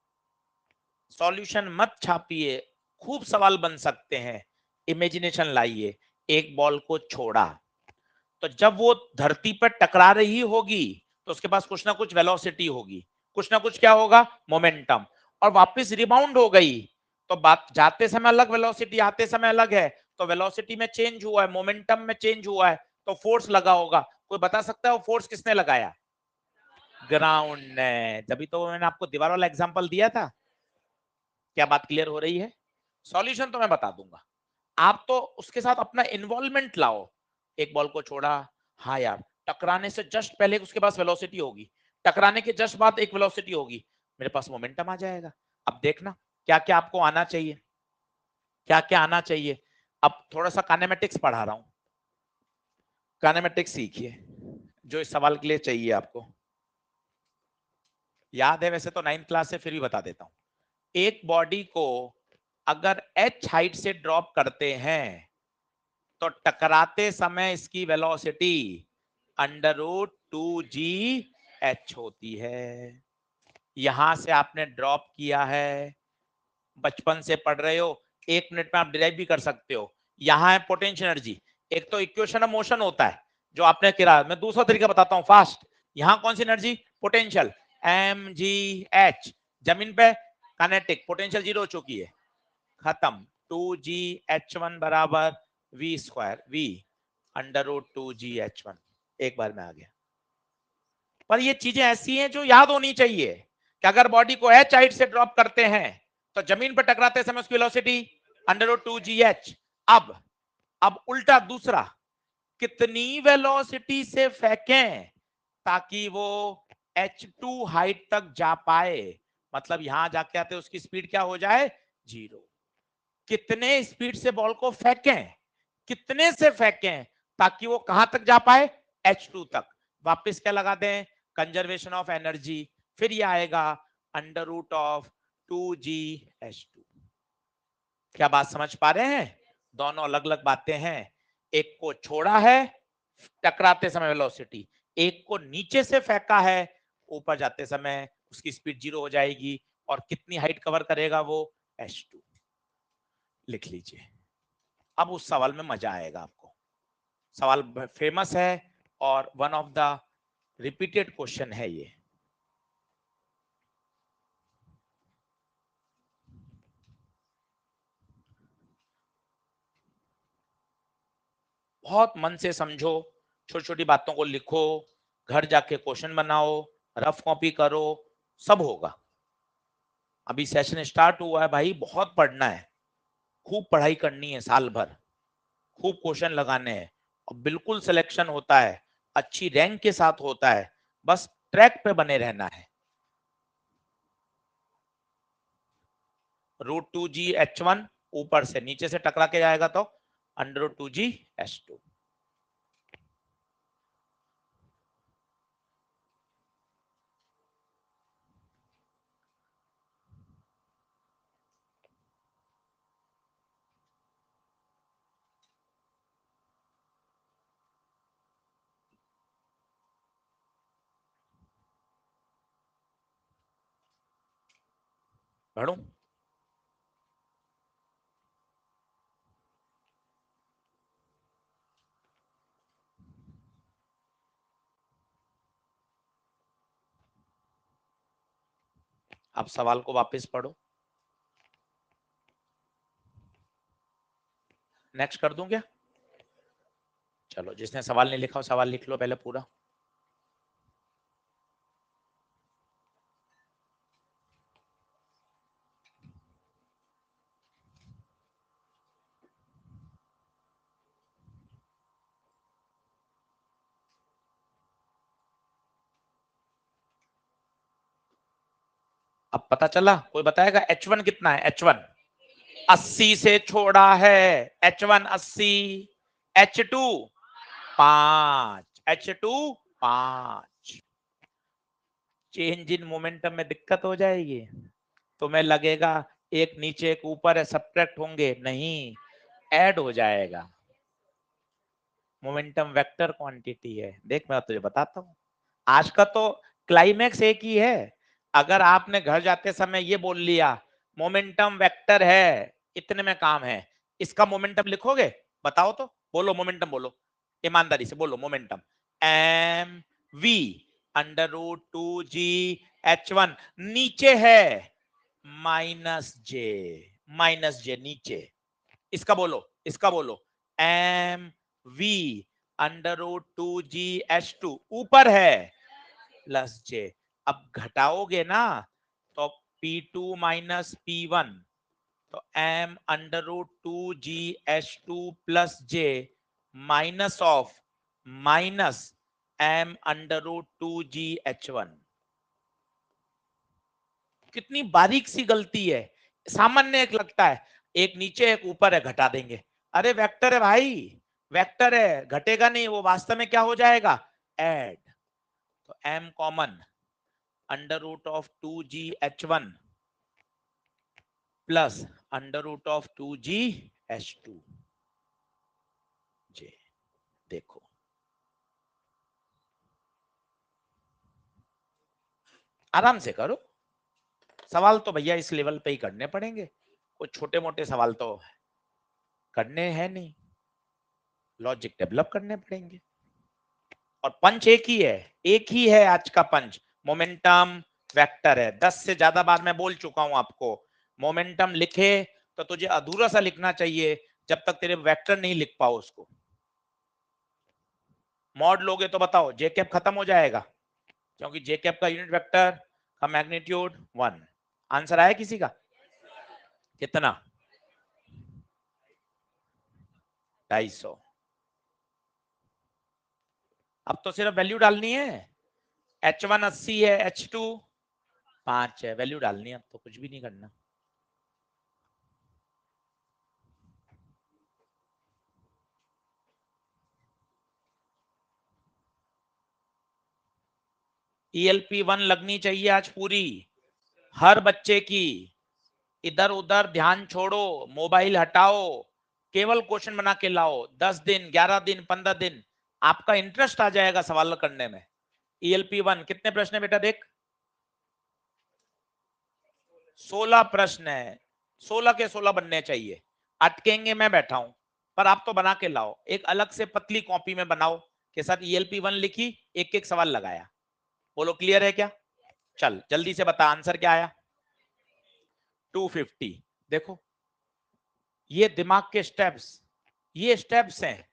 सॉल्यूशन मत छापिए, खूब सवाल बन सकते हैं, इमेजिनेशन लाइए। एक बॉल को छोड़ा, तो जब वो धरती पर टकरा रही होगी तो उसके पास कुछ ना कुछ वेलोसिटी होगी, कुछ ना कुछ क्या होगा, मोमेंटम, और वापस रिबाउंड हो गई, तो बात जाते समय अलग वेलोसिटी, आते समय अलग है, तो वेलोसिटी में चेंज हुआ है, मोमेंटम में चेंज हुआ है, तो फोर्स लगा होगा। कोई बता सकता है वो फोर्स किसने लगाया, ग्राउंड ने। जब तो मैंने आपको दीवार वाला एग्जांपल दिया था। क्या बात क्लियर हो रही है? सॉल्यूशन तो मैं बता दूंगा, आप तो उसके साथ अपना इन्वॉल्वमेंट लाओ। एक बॉल को छोड़ा, हाँ यार टकराने से जस्ट पहले उसके पास वेलोसिटी होगी, टकराने के जस्ट बाद एक वेलोसिटी होगी, मेरे पास मोमेंटम आ जाएगा। अब देखना क्या क्या आपको आना चाहिए, क्या क्या आना चाहिए। अब थोड़ा सा काइनेमेटिक्स पढ़ा रहा हूं, काइनेमेटिक्स सीखिए जो इस सवाल के लिए चाहिए आपको। याद है वैसे तो 9th क्लास से, फिर भी बता देता हूं। एक बॉडी को अगर h हाइट से ड्रॉप करते हैं तो टकराते समय इसकी वेलोसिटी अंडर रूट 2g होती है। यहां से आपने ड्रॉप किया है, बचपन से पढ़ रहे हो, 1 मिनट में आप डिराइव भी कर सकते हो। यहां है पोटेंशियल एनर्जी, एक तो इक्वेशन ऑफ मोशन होता है जो आपने किया, मैं दूसरा तरीका बताता हूं फास्ट। यहां कौन सी एनर्जी, पोटेंशियल, mgh, जमीन पे काइनेटिक, पोटेंशियल 0 हो चुकी है, खत्म। 2gh1 बराबर v square, v under root 2gh1, एक बार में आ गया। पर ये चीजें ऐसी हैं जो याद होनी चाहिए कि अगर बॉडी को h हाइट से ड्रॉप करते हैं तो जमीन पर टकराते समय उसकी वेलोसिटी अंडर रूट 2gh। अब उल्टा दूसरा, कितनी वेलोसिटी से फेंकें ताकि वो h2 हाइट तक जा पाए, मतलब यहां जाके आते उसकी स्पीड क्या हो जाए, 0। कितने स्पीड से बॉल को फेंकें, कितने से फेंकें ताकि वो कहां तक जा पाए, H2 तक। वापस क्या लगा दें, कंजर्वेशन ऑफ एनर्जी, फिर ये आएगा अंडर रूट ऑफ 2gh2। क्या बात समझ पा रहे हैं? दोनों अलग अलग बातें हैं। एक को छोड़ा है, टकराते समय वेलोसिटी, एक को नीचे से फेंका है, ऊपर जाते समय उसकी स्पीड 0 हो जाएगी, और कितनी हाइट कवर करेगा वो, H2। लिख लीजिए। अब उस सवाल में मजा आएगा आपको, सवाल फेमस है और one of the repeated question है ये। बहुत मन से समझो, छोटी छोटी बातों को लिखो, घर जाके क्वेश्चन बनाओ, रफ कॉपी करो, सब होगा। अभी सेशन स्टार्ट हुआ है भाई, बहुत पढ़ना है, खूब पढ़ाई करनी है, साल भर खूब क्वेश्चन लगाने हैं, और बिल्कुल सिलेक्शन होता है, अच्छी रैंक के साथ होता है, बस ट्रैक पे बने रहना है। √2g(h1) ऊपर से नीचे से टकरा के जाएगा तो √2g(h2). पढ़ूं? अब सवाल को वापस पढ़ो। नेक्स्ट कर दूं क्या? चलो, जिसने सवाल नहीं लिखा हो सवाल लिख लो पहले पूरा। अब पता चला? कोई बताएगा H1 कितना है? H1 80 से छोड़ा है, H1 80, H2 5, H2 5। Change in momentum में दिक्कत हो जाएगी, तुम्हें लगेगा एक नीचे एक ऊपर है, सब्ट्रैक्ट होंगे, नहीं, ऐड हो जाएगा। मोमेंटम वेक्टर क्वांटिटी है। देख मैं तुझे बताता हूँ, आज का तो क्लाइमेक्स एक ही है। अगर आपने घर जाते समय ये बोल लिया मोमेंटम वेक्टर है, इतने में काम है। इसका मोमेंटम लिखोगे? बताओ तो, बोलो मोमेंटम, बोलो ईमानदारी से बोलो मोमेंटम। एम वी √2g(h1) नीचे है माइनस जे नीचे। इसका बोलो, इसका बोलो एम वी √2g(h2) ऊपर है प्लस जे। अब घटाओगे ना तो P2 माइनस P1, तो m √2g(h2) plus J minus of minus m √2g(h1). कितनी बारीक सी गलती है, सामान्य एक लगता है, एक नीचे एक ऊपर है, घटा देंगे। अरे वेक्टर है भाई, वेक्टर है, घटेगा नहीं, वो वास्तव में क्या हो जाएगा? ऐड। तो m common √2g(h1) plus √2g(h2) जे। देखो आराम से करो, सवाल तो भैया इस लेवल पे ही करने पड़ेंगे, कुछ छोटे मोटे सवाल तो करने हैं नहीं, लॉजिक डेवलप करने पड़ेंगे। और पंच एक ही है, एक ही है आज का पंच, मोमेंटम वेक्टर है। 10 से ज्यादा बार मैं बोल चुका हूं आपको, मोमेंटम लिखे तो तुझे अधूरा सा लिखना चाहिए जब तक तेरे वेक्टर नहीं लिख पाओ उसको। मॉड लोगे तो बताओ जे कैप खत्म हो जाएगा, क्योंकि जे कैप का यूनिट वेक्टर का मैग्नीट्यूड 1। आंसर आया किसी का? कितना? 250। अब तो सिर्फ वैल्यू डालनी है, H1 80 है, H2 5 है, वैल्यू डालनी है, अब तो कुछ भी नहीं करना। ELP1 लगनी चाहिए आज पूरी, हर बच्चे की। इधर उधर ध्यान छोड़ो, मोबाइल हटाओ, केवल क्वेश्चन बना के लाओ। 10 दिन, 11 दिन, 15 दिन, आपका इंटरेस्ट आ जाएगा सवाल करने में। ELP1 कितने प्रश्न है बेटा? देख 16 प्रश्न है, 16 के 16 बनने चाहिए। अटकेंगे मैं बैठा हूं, पर आप तो बना के लाओ, एक अलग से पतली कॉपी में बनाओ, के साथ ELP1 लिखी, एक एक सवाल लगाया। बोलो क्लियर है क्या? चल जल्दी से बता आंसर क्या आया? 250। देखो ये दिमाग के स्टेप्स, ये स्टेप्स हैं।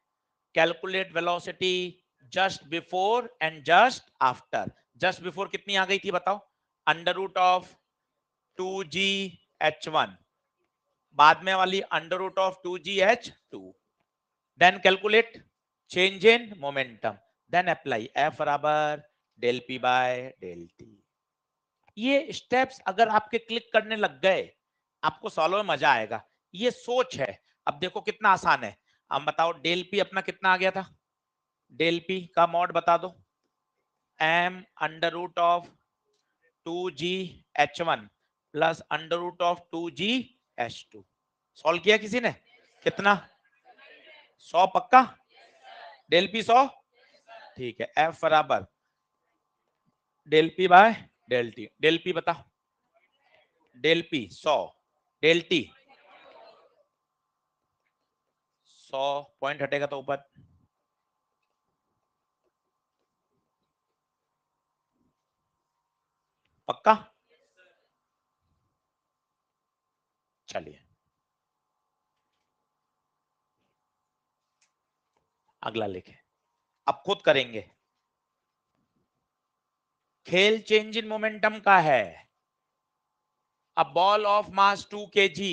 Calculate velocity just before and just after. Just before कितनी आ गई थी बताओ? √2g(h1), बाद में वाली √2g(h2). Then calculate change in momentum, then apply F बराबर del P by del T। ये स्टेप्स अगर आपके क्लिक करने लग गए, आपको सॉल्व में मजा आएगा, ये सोच है। अब देखो कितना आसान है। अब बताओ डेल पी अपना कितना आ गया था, डेल पी का मॉड बता दो, m under root of 2g h1 plus under root of 2g h2। Solve किया किसी ने, कितना, 100 पक्का, डेल पी 100, ठीक है। f बराबर del P by del T, del P बता, del P 100, del T 100, point हटेगा तो ऊपर, पक्का, चलिए अगला लिखे, अब खुद करेंगे। खेल चेंज इन मोमेंटम का है। A ball of mass 2 kg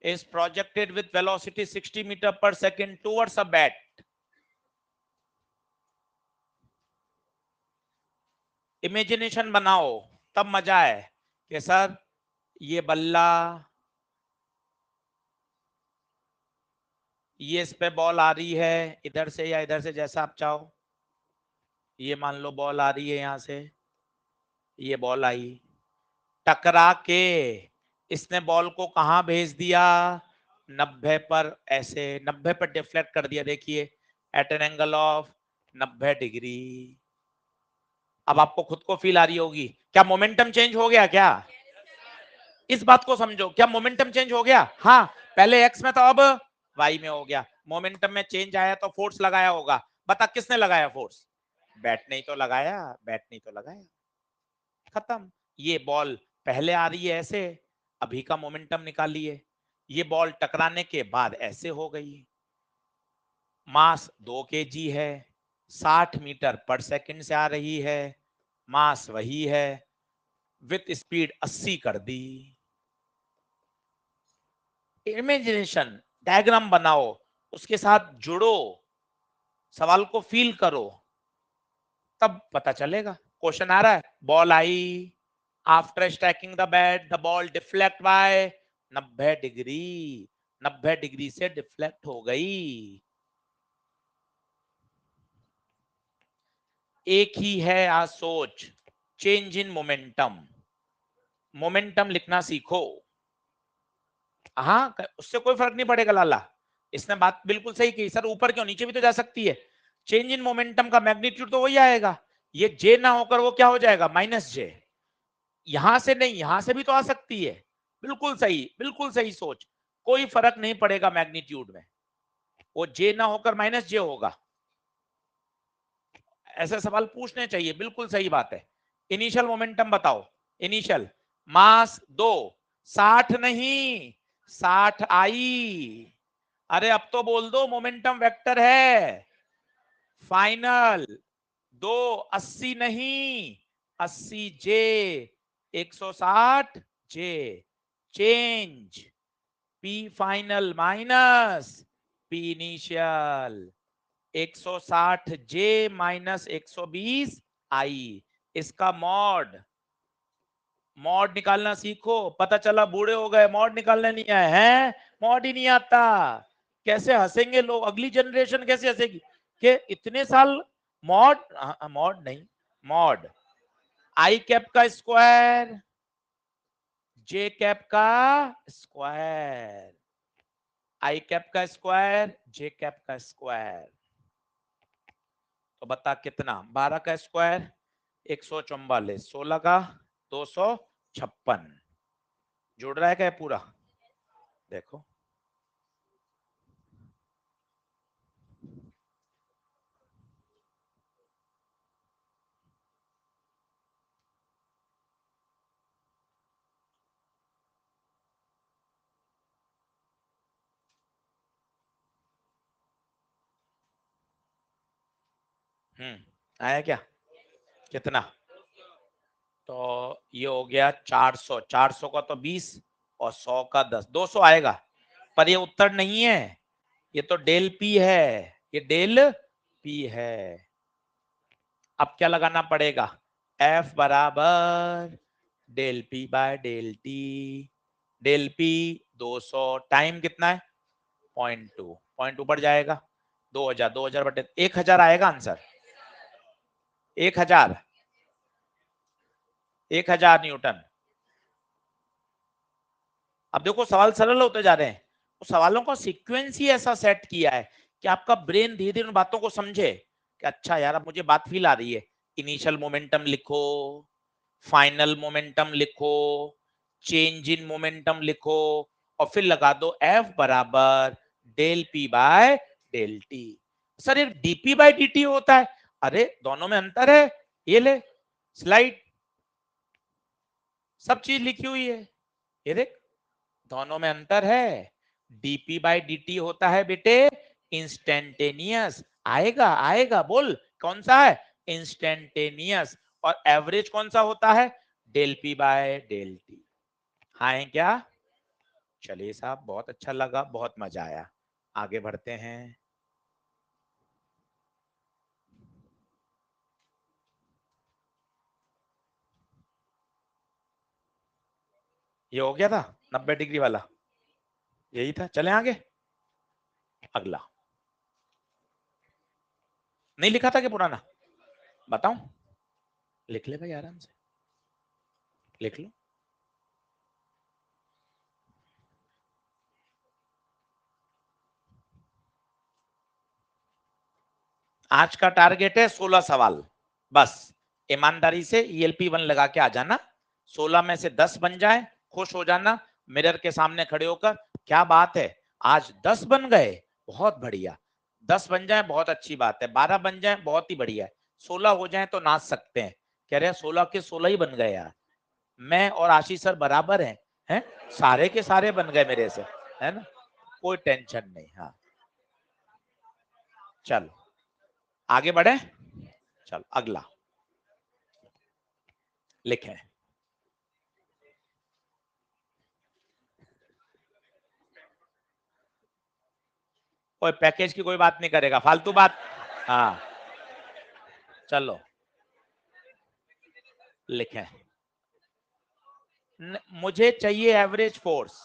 is projected with velocity 60 meter per second towards a bat. Imagination बनाओ तब मजा है कि सर ये बल्ला, ये इस पे बॉल आ रही है इधर से या इधर से, जैसा आप चाहो। ये मान लो बॉल आ रही है यहां से, ये बॉल आई, टकरा के इसने बॉल को कहां भेज दिया, 90 पर, ऐसे 90 पर डिफ्लेक्ट कर दिया, देखिए at an angle of 90 degree. अब आपको खुद को फील आ रही होगी, क्या मोमेंटम चेंज हो गया क्या, इस बात को समझो, क्या मोमेंटम चेंज हो गया, हाँ पहले एक्स में था अब वाई में हो गया, मोमेंटम में चेंज आया तो फोर्स लगाया होगा, बता किसने लगाया फोर्स, बैट ने ही तो लगाया, बैट ने ही तो लगाया, खत्म। ये बॉल पहले आ रही है ऐसे, अभी का मोमेंटम निकालिए, ये बॉल टकराने के बाद ऐसे हो गई, मास 2 kg है, 60 मीटर पर सेकंड से आ रही है, मास वही है, विथ स्पीड 80 कर दी। इमेजिनेशन डायग्राम बनाओ, उसके साथ जुड़ो, सवाल को फील करो, तब पता चलेगा। क्वेश्चन आ रहा है, बॉल आई, after striking the bat the ball deflect by 90 degree, 90 degree से डिफ्लेक्ट हो गई। एक ही है आज सोच, चेंज इन मोमेंटम, मोमेंटम लिखना सीखो। हाँ उससे कोई फर्क नहीं पड़ेगा लाला, इसने बात बिल्कुल सही की, सर ऊपर क्यों, नीचे भी तो जा सकती है, चेंज इन मोमेंटम का मैग्नीट्यूड तो वही आएगा, ये जे ना होकर वो क्या हो जाएगा, माइनस जे, यहां से नहीं यहां से भी तो आ सकती है, बिल्कुल सही सोच, कोई फर्क नहीं पड़ेगा मैग्नीट्यूड में, वो जे ना होकर माइनस जे होगा, ऐसे सवाल पूछने चाहिए, बिल्कुल सही बात है। इनिशियल मोमेंटम बताओ, इनिशियल मास 2, 60 नहीं 60 आई, अरे अब तो बोल दो मोमेंटम वेक्टर है, फाइनल 2, 80 नहीं 80 J, 160 J, change P final minus P initial, 160 J minus 120 I, इसका मॉड, मॉड निकालना सीखो, पता चला बूढ़े हो गए मॉड निकालने नहीं आए हैं, मॉड ही नहीं आता, कैसे हंसेंगे लोग, अगली जनरेशन कैसे हंसेगी कि इतने साल मॉड, मॉड नहीं, मॉड आई कैप का स्क्वायर, जे कैप का स्क्वायर, आई कैप का स्क्वायर, जे कैप का स्क्वायर, तो बता कितना, 12 का स्क्वायर 144, 16 का 256, जुड़ रहा है क्या पूरा, देखो आया क्या, कितना, तो ये हो गया 400, 400 का तो 20 और 100 का 10, 200 आएगा, पर ये उत्तर नहीं है, ये तो डेल पी है, ये डेल पी है। अब क्या लगाना पड़ेगा, F बराबर del P by del T, del P 200, time कितना है 0.2, 0.2 बढ़ जाएगा 2000, 2000 बटे 1000 आएगा आंसर, 1000, 1000 न्यूटन। अब देखो सवाल सरल होते जा रहे हैं, तो सवालों का सीक्वेंस ही ऐसा सेट किया है कि आपका ब्रेन धीरे धीरे उन बातों को समझे कि अच्छा यार अब मुझे बात फील आ रही है। इनिशियल मोमेंटम लिखो, फाइनल मोमेंटम लिखो, चेंज इन मोमेंटम लिखो, और फिर लगा दो F बराबर del P by del T. Sir ये डीपी बाय डी होता है, अरे दोनों में अंतर है, ये ले स्लाइड, सब चीज लिखी हुई है, ये देख दोनों में अंतर है। डीपी बाय डी होता है बेटे इंस्टेंटेनियस, आएगा आएगा बोल कौन सा है, इंस्टेंटेनियस। और एवरेज कौन सा होता है, del P by del T. हाँ है क्या, चलिए साहब बहुत अच्छा लगा, बहुत मजा आया, आगे बढ़ते हैं। ये हो गया था 90 डिग्री वाला, यही था, चले आगे। अगला नहीं लिखा था कि पुराना, बताऊं, लिख ले भाई आराम से, लिख लो। आज का टारगेट है 16 सवाल, बस ईमानदारी से ELP1 लगा के आ जाना, 16 में से 10 बन जाए खुश हो जाना, मिरर के सामने खड़े होकर क्या बात है आज 10 बन गए, बहुत बढ़िया, 10 बन जाए बहुत अच्छी बात है, 12 बन जाए बहुत ही बढ़िया है, 16 हो जाए तो नाच सकते हैं, कह रहे हैं 16 के 16 ही बन गए यार, मैं और आशीष सर बराबर हैं, सारे के सारे बन गए मेरे से, है ना, कोई टेंशन नहीं। हाँ चलो आगे बढ़े, चलो अगला लिखें। कोई पैकेज की कोई बात नहीं करेगा, फालतू बात। हाँ चलो लिखें, मुझे चाहिए एवरेज फोर्स,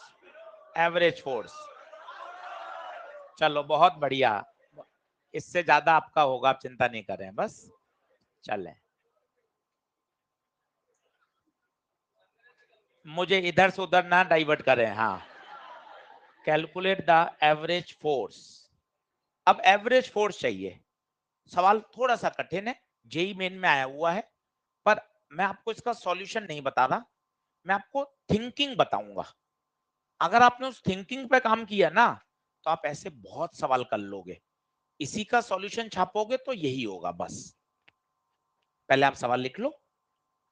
एवरेज फोर्स, चलो बहुत बढ़िया, इससे ज्यादा आपका होगा, आप चिंता नहीं करें, बस चलें। मुझे इधर से उधर ना डाइवर्ट करें। हाँ कैलकुलेट द एवरेज फोर्स, अब एवरेज फोर्स चाहिए, सवाल थोड़ा सा कठिन है, जेई मेन में आया हुआ है, पर मैं आपको इसका सॉल्यूशन नहीं बता रहा, मैं आपको थिंकिंग बताऊंगा, अगर आपने उस थिंकिंग पे काम किया ना तो आप ऐसे बहुत सवाल कर लोगे, इसी का सॉल्यूशन छापोगे तो यही होगा बस। पहले आप सवाल लिख लो,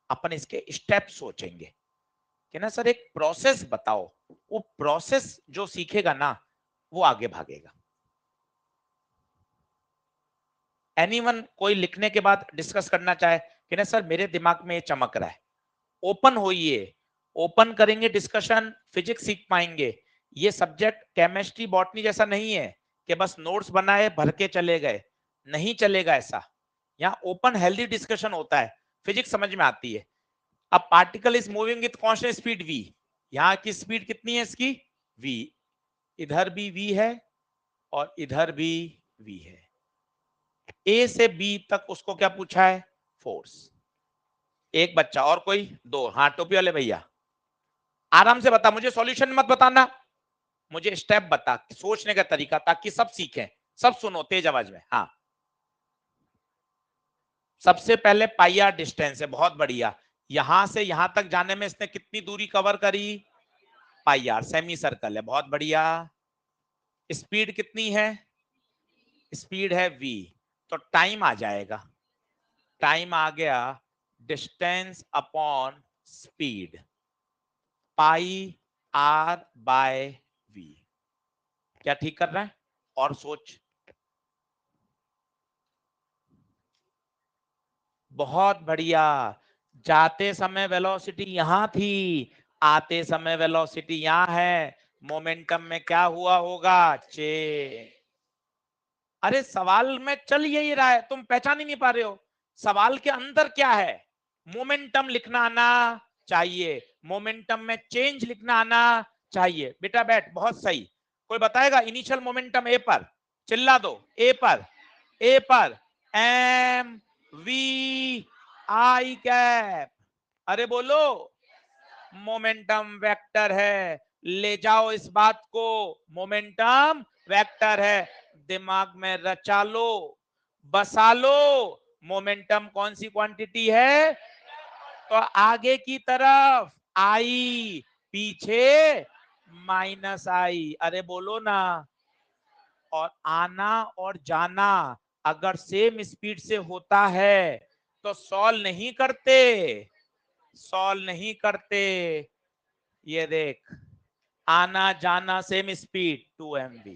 अपन इसके स्टेप सोचेंगे कि ना सर एक प्रोसेस बताओ, वो प्रोसेस जो सीखेगा ना वो आगे भागेगा। एनीवन कोई लिखने के बाद डिस्कस करना चाहे कि ना सर मेरे दिमाग में ये चमक रहा है, ओपन होइए, ओपन करेंगे डिस्कशन, फिजिक्स सीख पाएंगे। ये सब्जेक्ट केमिस्ट्री बॉटनी जैसा नहीं है कि बस नोट्स बनाए भर के चले गए, नहीं चलेगा ऐसा, यहाँ ओपन हेल्दी डिस्कशन होता है, फिजिक्स समझ में आती है। अब particle is moving with constant speed v, यहाँ की स्पीड कितनी है इसकी v, इधर भी v है और इधर भी v है, a से b तक उसको क्या पूछा है, फोर्स। एक बच्चा और कोई, दो, हाँ टोपी वाले भैया आराम से बता, मुझे सॉल्यूशन मत बताना, मुझे स्टेप बता सोचने का तरीका, ताकि सब सीखें, सब सुनो तेज आवाज में। हाँ सबसे पहले पाई आर डिस्टेंस है, बहुत बढ़िया, यहां से यहां तक जाने में इसने कितनी दूरी कवर करी, पाई आर, सेमी सर्कल है, बहुत बढ़िया। स्पीड कितनी है, स्पीड है v, तो टाइम आ जाएगा, टाइम आ गया distance upon speed, pi R by v। क्या ठीक कर रहा है, और सोच, बहुत बढ़िया, जाते समय वेलोसिटी यहां थी, आते समय वेलोसिटी यहां है, मोमेंटम में क्या हुआ होगा, चे, अरे सवाल में चल यही रहा है, तुम पहचान ही नहीं पा रहे हो, सवाल के अंदर क्या है, मोमेंटम लिखना आना चाहिए, मोमेंटम में चेंज लिखना आना चाहिए। बेटा बैठ, बहुत सही। कोई बताएगा इनिशियल मोमेंटम ए पर, चिल्ला दो, ए पर, ए पर एम वी आई कैप, अरे बोलो, मोमेंटम वेक्टर है, ले जाओ इस बात को, मोमेंटम वेक्टर है, दिमाग में रचा लो, बसा लो। मोमेंटम कौन सी क्वांटिटी है? तो आगे की तरफ आई, पीछे माइनस आई, अरे बोलो ना। और आना और जाना अगर सेम स्पीड से होता है तो सॉल्व नहीं करते, सॉल्व नहीं करते। ये देख, आना जाना सेम स्पीड 2 MV,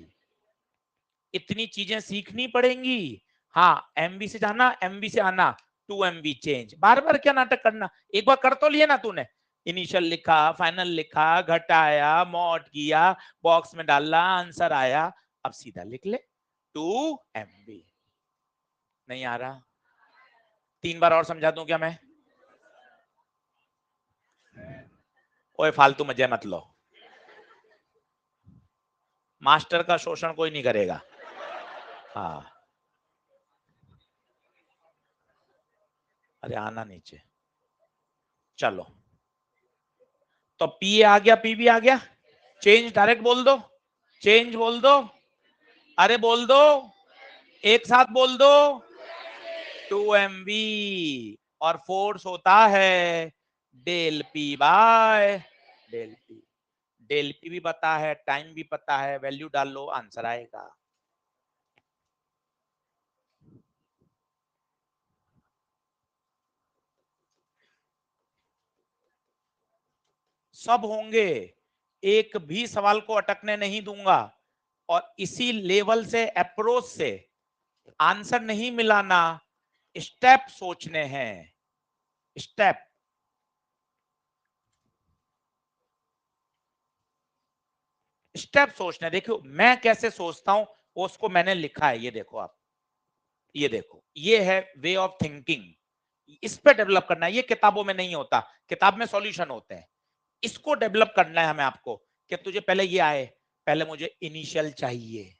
इतनी चीजें सीखनी पड़ेंगी। हाँ, MV से जाना, MV से आना, 2 MV चेंज, बार बार क्या नाटक करना, एक बार कर तो लिए ना तूने, इनिशियल लिखा, फाइनल लिखा, घटाया, मॉड किया, बॉक्स में डाला, आंसर आया, अब सीधा लिख ले 2 MV। नहीं आ रहा? 3 बार और समझा दूं क्या मैं? ओए फालतू मजे मत लो, मास्टर का शोषण कोई नहीं करेगा। हाँ, अरे आना नीचे, चलो। तो पी आ गया, पी भी आ गया, चेंज डायरेक्ट बोल दो, चेंज बोल दो, अरे बोल दो, एक साथ बोल दो, 2 MV। और फोर्स होता है del P by del P, del P भी पता है, टाइम भी पता है, वैल्यू डाल लो, आंसर आएगा। सब होंगे, एक भी सवाल को अटकने नहीं दूंगा, और इसी लेवल से, अप्रोच से आंसर नहीं मिलाना, स्टेप सोचने हैं, स्टेप। स्टेप सोचने, देखो मैं कैसे सोचता हूं, उसको मैंने लिखा है, ये देखो आप, ये देखो, ये है वे ऑफ थिंकिंग, इस पे डेवलप करना है, ये किताबों में नहीं होता, किताब में सॉल्यूशन होते हैं, इसको डेवलप करना है हमें आपको, कि तुझे पहले ये आए, पहले मुझे इनिशियल चाहिए,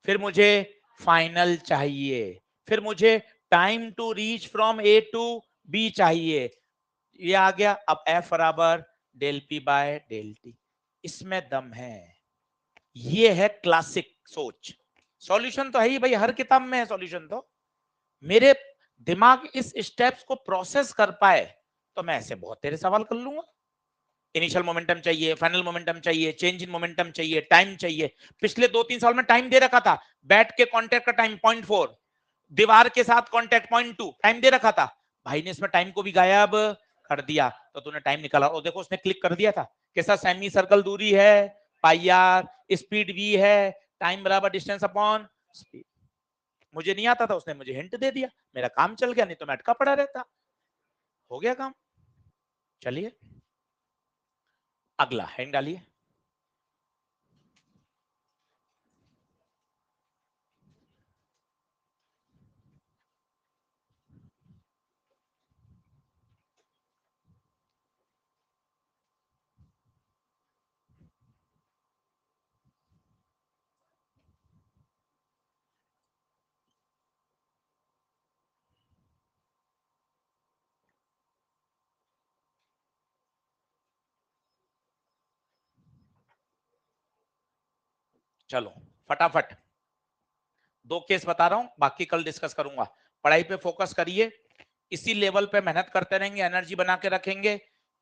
फिर मुझे फाइनल चाहिए, फिर मुझे time to reach from A to B चाहिए, ये आ गया। अब एफ बराबर del P by del T, इसमें दम है, ये है क्लासिक सोच। सॉल्यूशन तो है ही भाई, हर किताब में है सॉल्यूशन, तो मेरे दिमाग इस स्टेप्स को प्रोसेस कर पाए तो मैं ऐसे बहुत तेरे सवाल कर लूंगा। इनिशियल मोमेंटम चाहिए, फाइनल मोमेंटम चाहिए, चेंज इन मोमेंटम चाहिए, टाइम चाहिए, पिछले 2-3 साल में टाइम दे रखा था, बैट के कांटेक्ट का टाइम 0.4, दीवार के साथ कांटेक्ट 0.2 टाइम दे रखा था, भाई ने इसमें टाइम को भी गायब कर दिया, तो तूने टाइम निकाला और देखो उसने क्लिक कर दिया था, कैसा सेमी सर्कल दूरी है पाई आर, स्पीड वी है, टाइम बराबर डिस्टेंस अपॉन स्पीड। मुझे नहीं आता था, उसने मुझे हिंट दे दिया, मेरा काम चल गया, नहीं तो मैं अटका पड़ा रहता। हो गया काम। चलिए अगला हैंड डालिए। चलो फटाफट, 2 केस बता रहा हूं, बाकी कल डिस्कस करूंगा। पढ़ाई पे फोकस करिए, इसी लेवल पे मेहनत करते रहेंगे, एनर्जी बना के रखेंगे,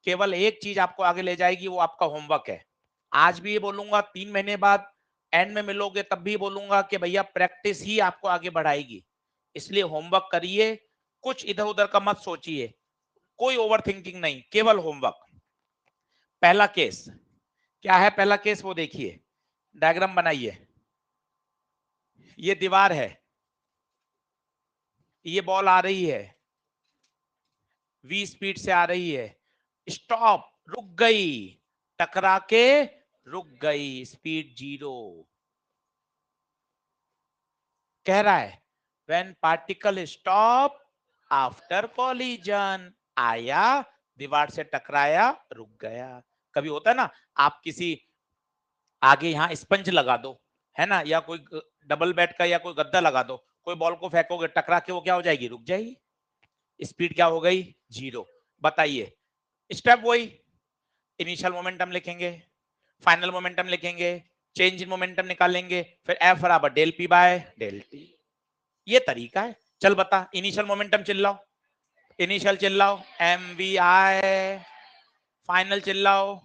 केवल एक चीज आपको आगे ले जाएगी, वो आपका होमवर्क है। आज भी ये बोलूंगा, 3 महीने बाद एंड में मिलोगे तब भी बोलूंगा कि भैया प्रैक्टिस ही आपको आगे बढ़ाएगी, इसलिए होमवर्क करिए, कुछ इधर उधर का मत सोचिए, कोई ओवर थिंकिंग नहीं, केवल होमवर्क। पहला केस क्या है? पहला केस वो देखिए, डायग्राम बनाइए, ये दीवार है, ये बॉल आ रही है, वी स्पीड से आ रही है, स्टॉप, रुक गई, टकरा के रुक गई, स्पीड 0। कह रहा है when particle stop after collision, आया दीवार से टकराया, रुक गया। कभी होता है ना, आप किसी आगे यहाँ स्पंज लगा दो, है ना, या कोई डबल बेड का या कोई गद्दा लगा दो, कोई बॉल को फेंकोगे, टकरा के वो क्या हो जाएगी, रुक जाएगी। स्पीड क्या हो गई, 0। बताइए, स्टेप वही, इनिशियल मोमेंटम लिखेंगे, फाइनल मोमेंटम लिखेंगे, चेंज इन मोमेंटम निकालेंगे, फिर एफ बराबर del P by del T. ये तरीका है। चल बता, इनिशियल मोमेंटम चिल्लाओ, इनिशियल चिल्लाओ, एम वी आई। फाइनल चिल्लाओ,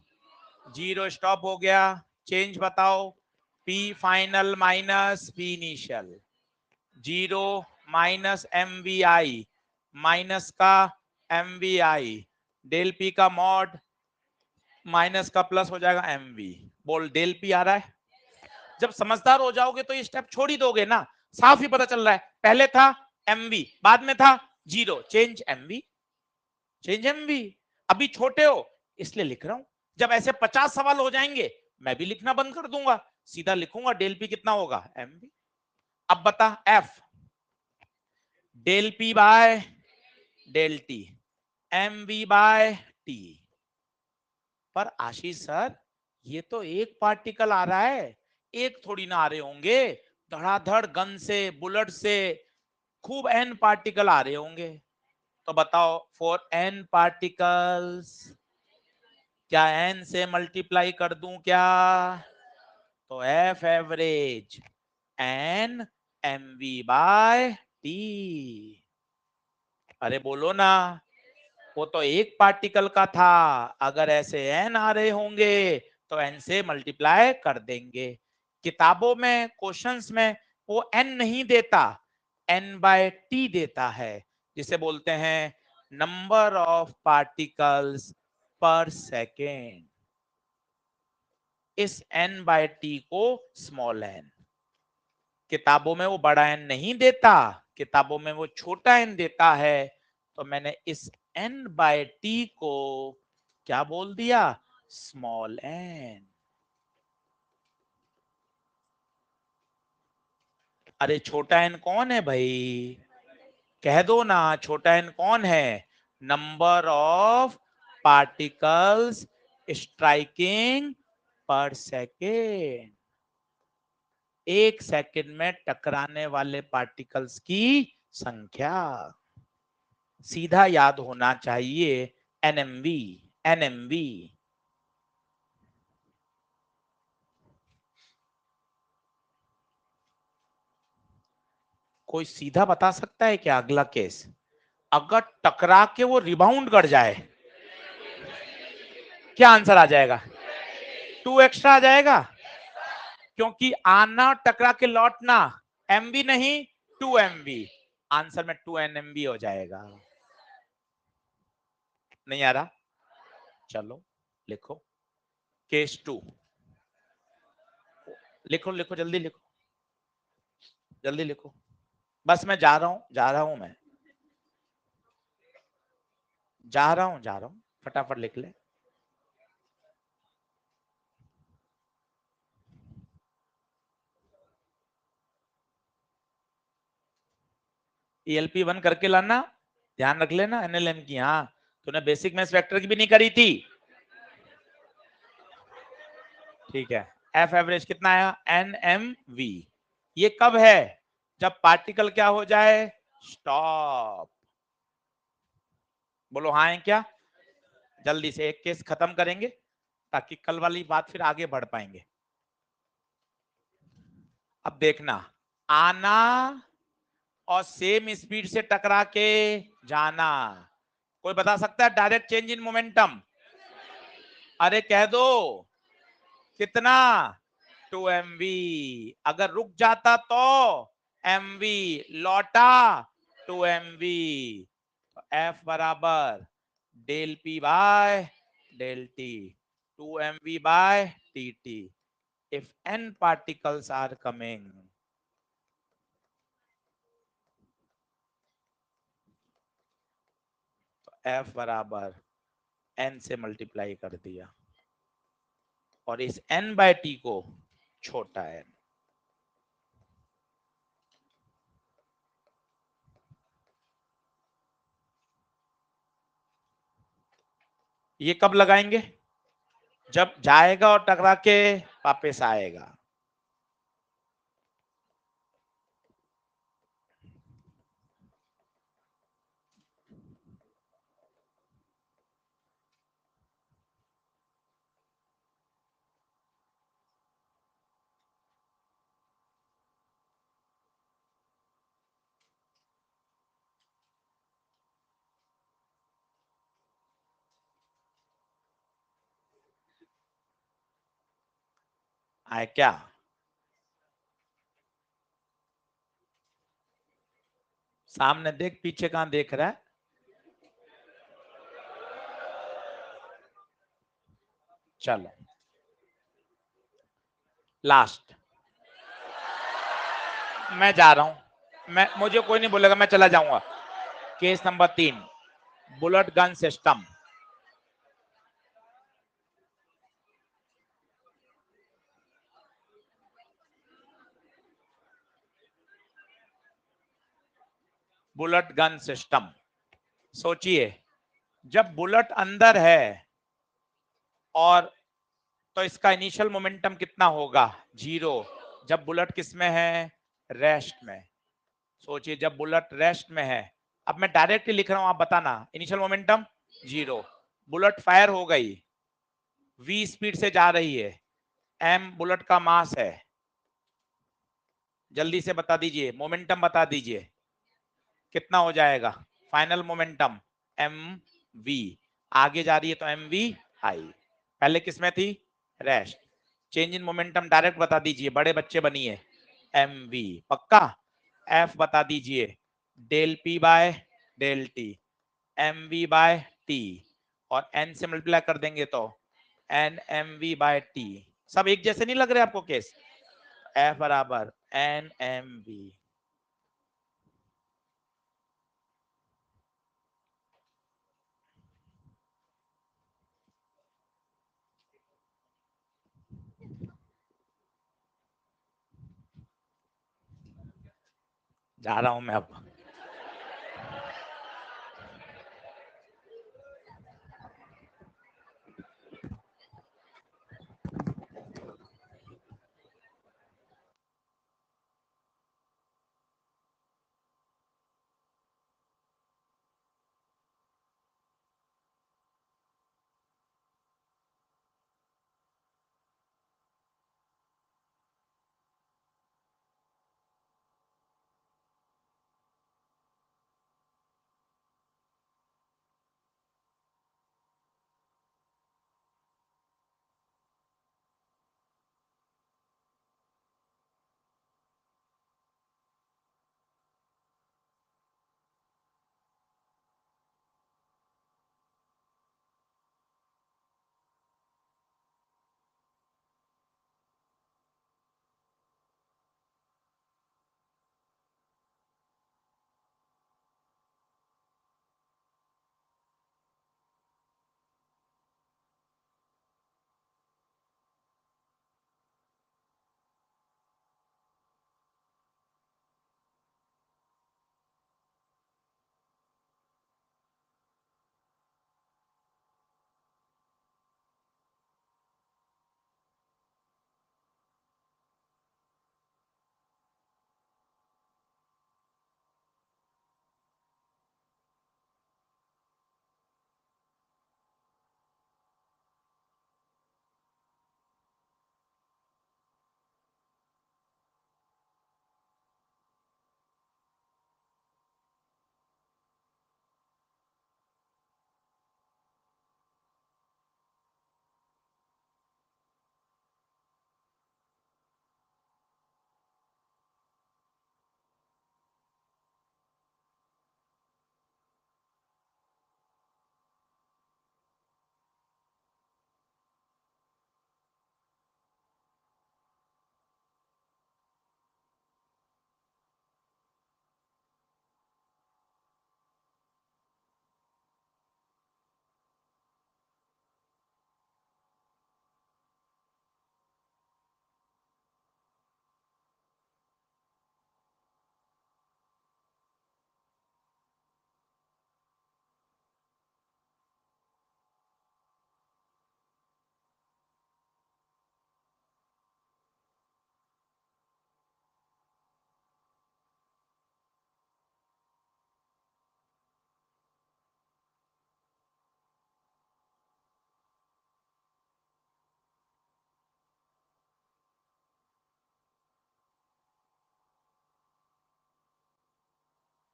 0 स्टॉप हो गया। चेंज बताओ, P final minus P initial, 0 minus M V I, minus का M V I, del P का मॉड, माइनस का प्लस हो जाएगा एम वी। बोल, डेल पी आ रहा है। जब समझदार हो जाओगे तो ये स्टेप छोड़ ही दोगे ना, साफ ही पता चल रहा है। पहले था एमवी, बाद में था 0, चेंज एमवी, चेंज एमवी। अभी छोटे हो इसलिए लिख रहा हूं, जब ऐसे 50 सवाल हो जाएंगे मैं भी लिखना बंद कर दूंगा, सीधा लिखूंगा डेल पी कितना होगा, एमवी। अब बता, F del P by del T, M V by T. पर आशीष सर, ये तो एक पार्टिकल आ रहा है, एक थोड़ी ना आ रहे होंगे, धड़ाधड़ गन से, बुलेट से खूब एन पार्टिकल आ रहे होंगे। तो बताओ, फॉर एन पार्टिकल्स क्या एन से मल्टीप्लाई कर दूं क्या? तो F average N M V by T. अरे बोलो ना, वो तो एक पार्टिकल का था, अगर ऐसे एन आ रहे होंगे तो एन से मल्टीप्लाई कर देंगे। किताबों में, क्वेश्चंस में वो एन नहीं देता, एन बाय टी देता है, जिसे बोलते हैं नंबर ऑफ पार्टिकल्स पर सेकेंड। इस एन बाय टी को स्मॉल एन, किताबों में वो बड़ा एन नहीं देता, किताबों में वो छोटा एन देता है। तो मैंने इस एन बाय टी को क्या बोल दिया, स्मॉल एन। अरे छोटा एन कौन है भाई, कह दो ना, छोटा एन कौन है? नंबर ऑफ पार्टिकल्स स्ट्राइकिंग पर सेकेंड। एक सेकंड में टकराने वाले पार्टिकल्स की संख्या। सीधा याद होना चाहिए, एनएमवी, एनएमवी। कोई सीधा बता सकता है क्या अगला केस? अगर टकरा के वो रिबाउंड कर जाए, क्या आंसर आ जाएगा? 2 एक्स्ट्रा आ जाएगा, क्योंकि आना टकरा के लौटना एमवी नहीं, 2 एमवी। आंसर में 2 एनएमवी हो जाएगा। नहीं आ रहा? चलो लिखो, केस 2 लिखो, लिखो जल्दी लिखो, जल्दी लिखो। बस मैं जा रहा हूं, जा रहा हूं, मैं जा रहा हूं, जा रहा हूं, फटाफट लिख ले। ELP 1 करके लाना, ध्यान रख लेना एनएलएम की। हाँ, तूने बेसिक मैथ्स वेक्टर की भी नहीं करी थी। ठीक है, एफ एवरेज कितना आया, NMV। ये कब है, जब पार्टिकल क्या हो जाए, स्टॉप। बोलो हाँ है क्या? जल्दी से एक केस खत्म करेंगे ताकि कल वाली बात फिर आगे बढ़ पाएंगे। अब देखना, आना और सेम स्पीड से टकरा के जाना। कोई बता सकता है डायरेक्ट चेंज इन मोमेंटम? अरे कह दो, कितना, 2 MV। अगर रुक जाता तो MV, लौटा 2 MV। तो F बराबर del P by del T, 2 MV by TT। If n particles are coming, तो F बराबर n से मल्टीप्लाई कर दिया, और इस n बाय टी को छोटा n। ये कब लगाएंगे? जब जाएगा और टकरा के वापस आएगा। आए क्या? सामने देख, पीछे कहां देख रहा है? चलो लास्ट, मैं जा रहा हूं, मैं, मुझे कोई नहीं बोलेगा, मैं चला जाऊंगा। Case number 3, bullet gun system. Bullet gun system, सोचिए, जब बुलेट अंदर है और तो इसका इनिशियल मोमेंटम कितना होगा? 0। जब बुलेट किस में है? रेस्ट में। सोचिए जब बुलेट रेस्ट में है, अब मैं डायरेक्ट लिख रहा हूं, आप बताना, इनिशियल मोमेंटम 0। बुलेट फायर हो गई, v स्पीड से जा रही है, m बुलेट का मास है, जल्दी से बता दीजिए, मोमेंटम बता दीजिए कितना हो जाएगा? फाइनल मोमेंटम एम वी, आगे जा रही है तो एम वी आई, पहले किसमें थी? Rest. Change in momentum direct बता दीजिए, बड़े बच्चे बनिए, एम वी पक्का। एफ बता दीजिए, del P by del T, M V by T, और एन से मल्टीप्लाई कर देंगे तो N M V by T. सब एक जैसे नहीं लग रहे आपको केस? एफ बराबर एन एम वी। जा रहा हूं मैं अब।